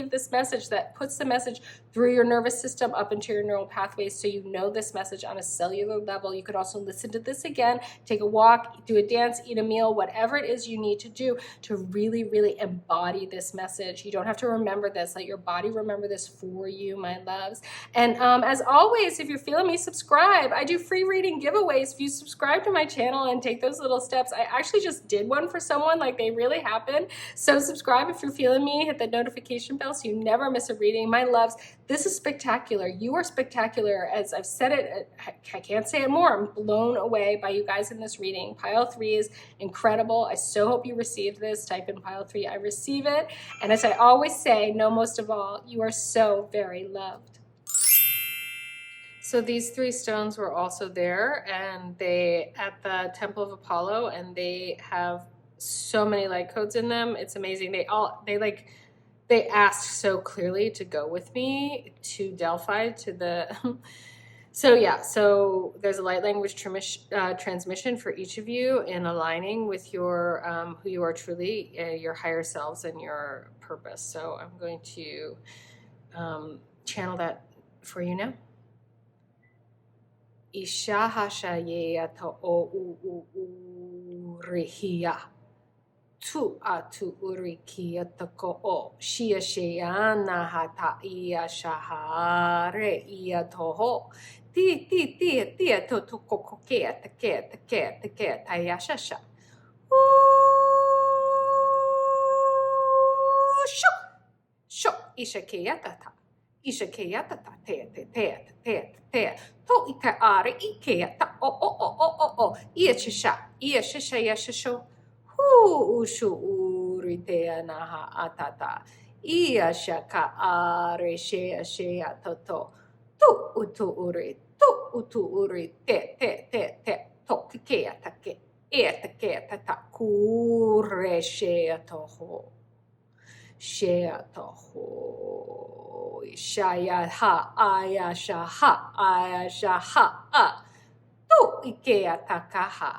this message that puts the message through your nervous system up into your neural pathways, so you know this message on a cellular level. You could also listen to this again, take a walk, do a dance, eat a meal, whatever it is you need to do to really, really embody this message. You don't have to remember this. Let your body remember this for you, my loves. And as always, if you're feeling me, subscribe. I do free reading giveaways. If you subscribe to my channel and take those little steps, I actually just did one for someone, like, they really happen. So subscribe if you're feeling me, hit the notification bell so you never miss a reading. My loves, this is spectacular. You are spectacular. As I've said it, I can't say it more. I'm blown away by you guys in this reading. Pile 3 is incredible. I so hope you received this. Type in pile 3, I receive it. And as I always say, know most of all, you are so very loved. So these 3 stones were also there, and they at the Temple of Apollo, and they have so many light codes in them. It's amazing. They asked so clearly to go with me to Delphi, to the so yeah, so there's a light language transmission for each of you in aligning with your who you are truly, your higher selves and your purpose. So I'm going to channel that for you now. Ishahashaya to o rihia. Tu atu urikia tako o shia sheana hata ia shahare ia toho ti to ko ke tayashasha sho ishakeyatata te to ika are ikea o ia shisha yashisho ushu uritea naha atata ia shaka are shea toto tu utu uri te to kea take tata kure shea toho shaya ha aya shaha a tu ikea takaha.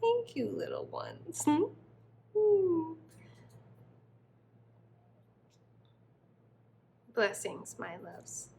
Thank you, little ones. Blessings, my loves.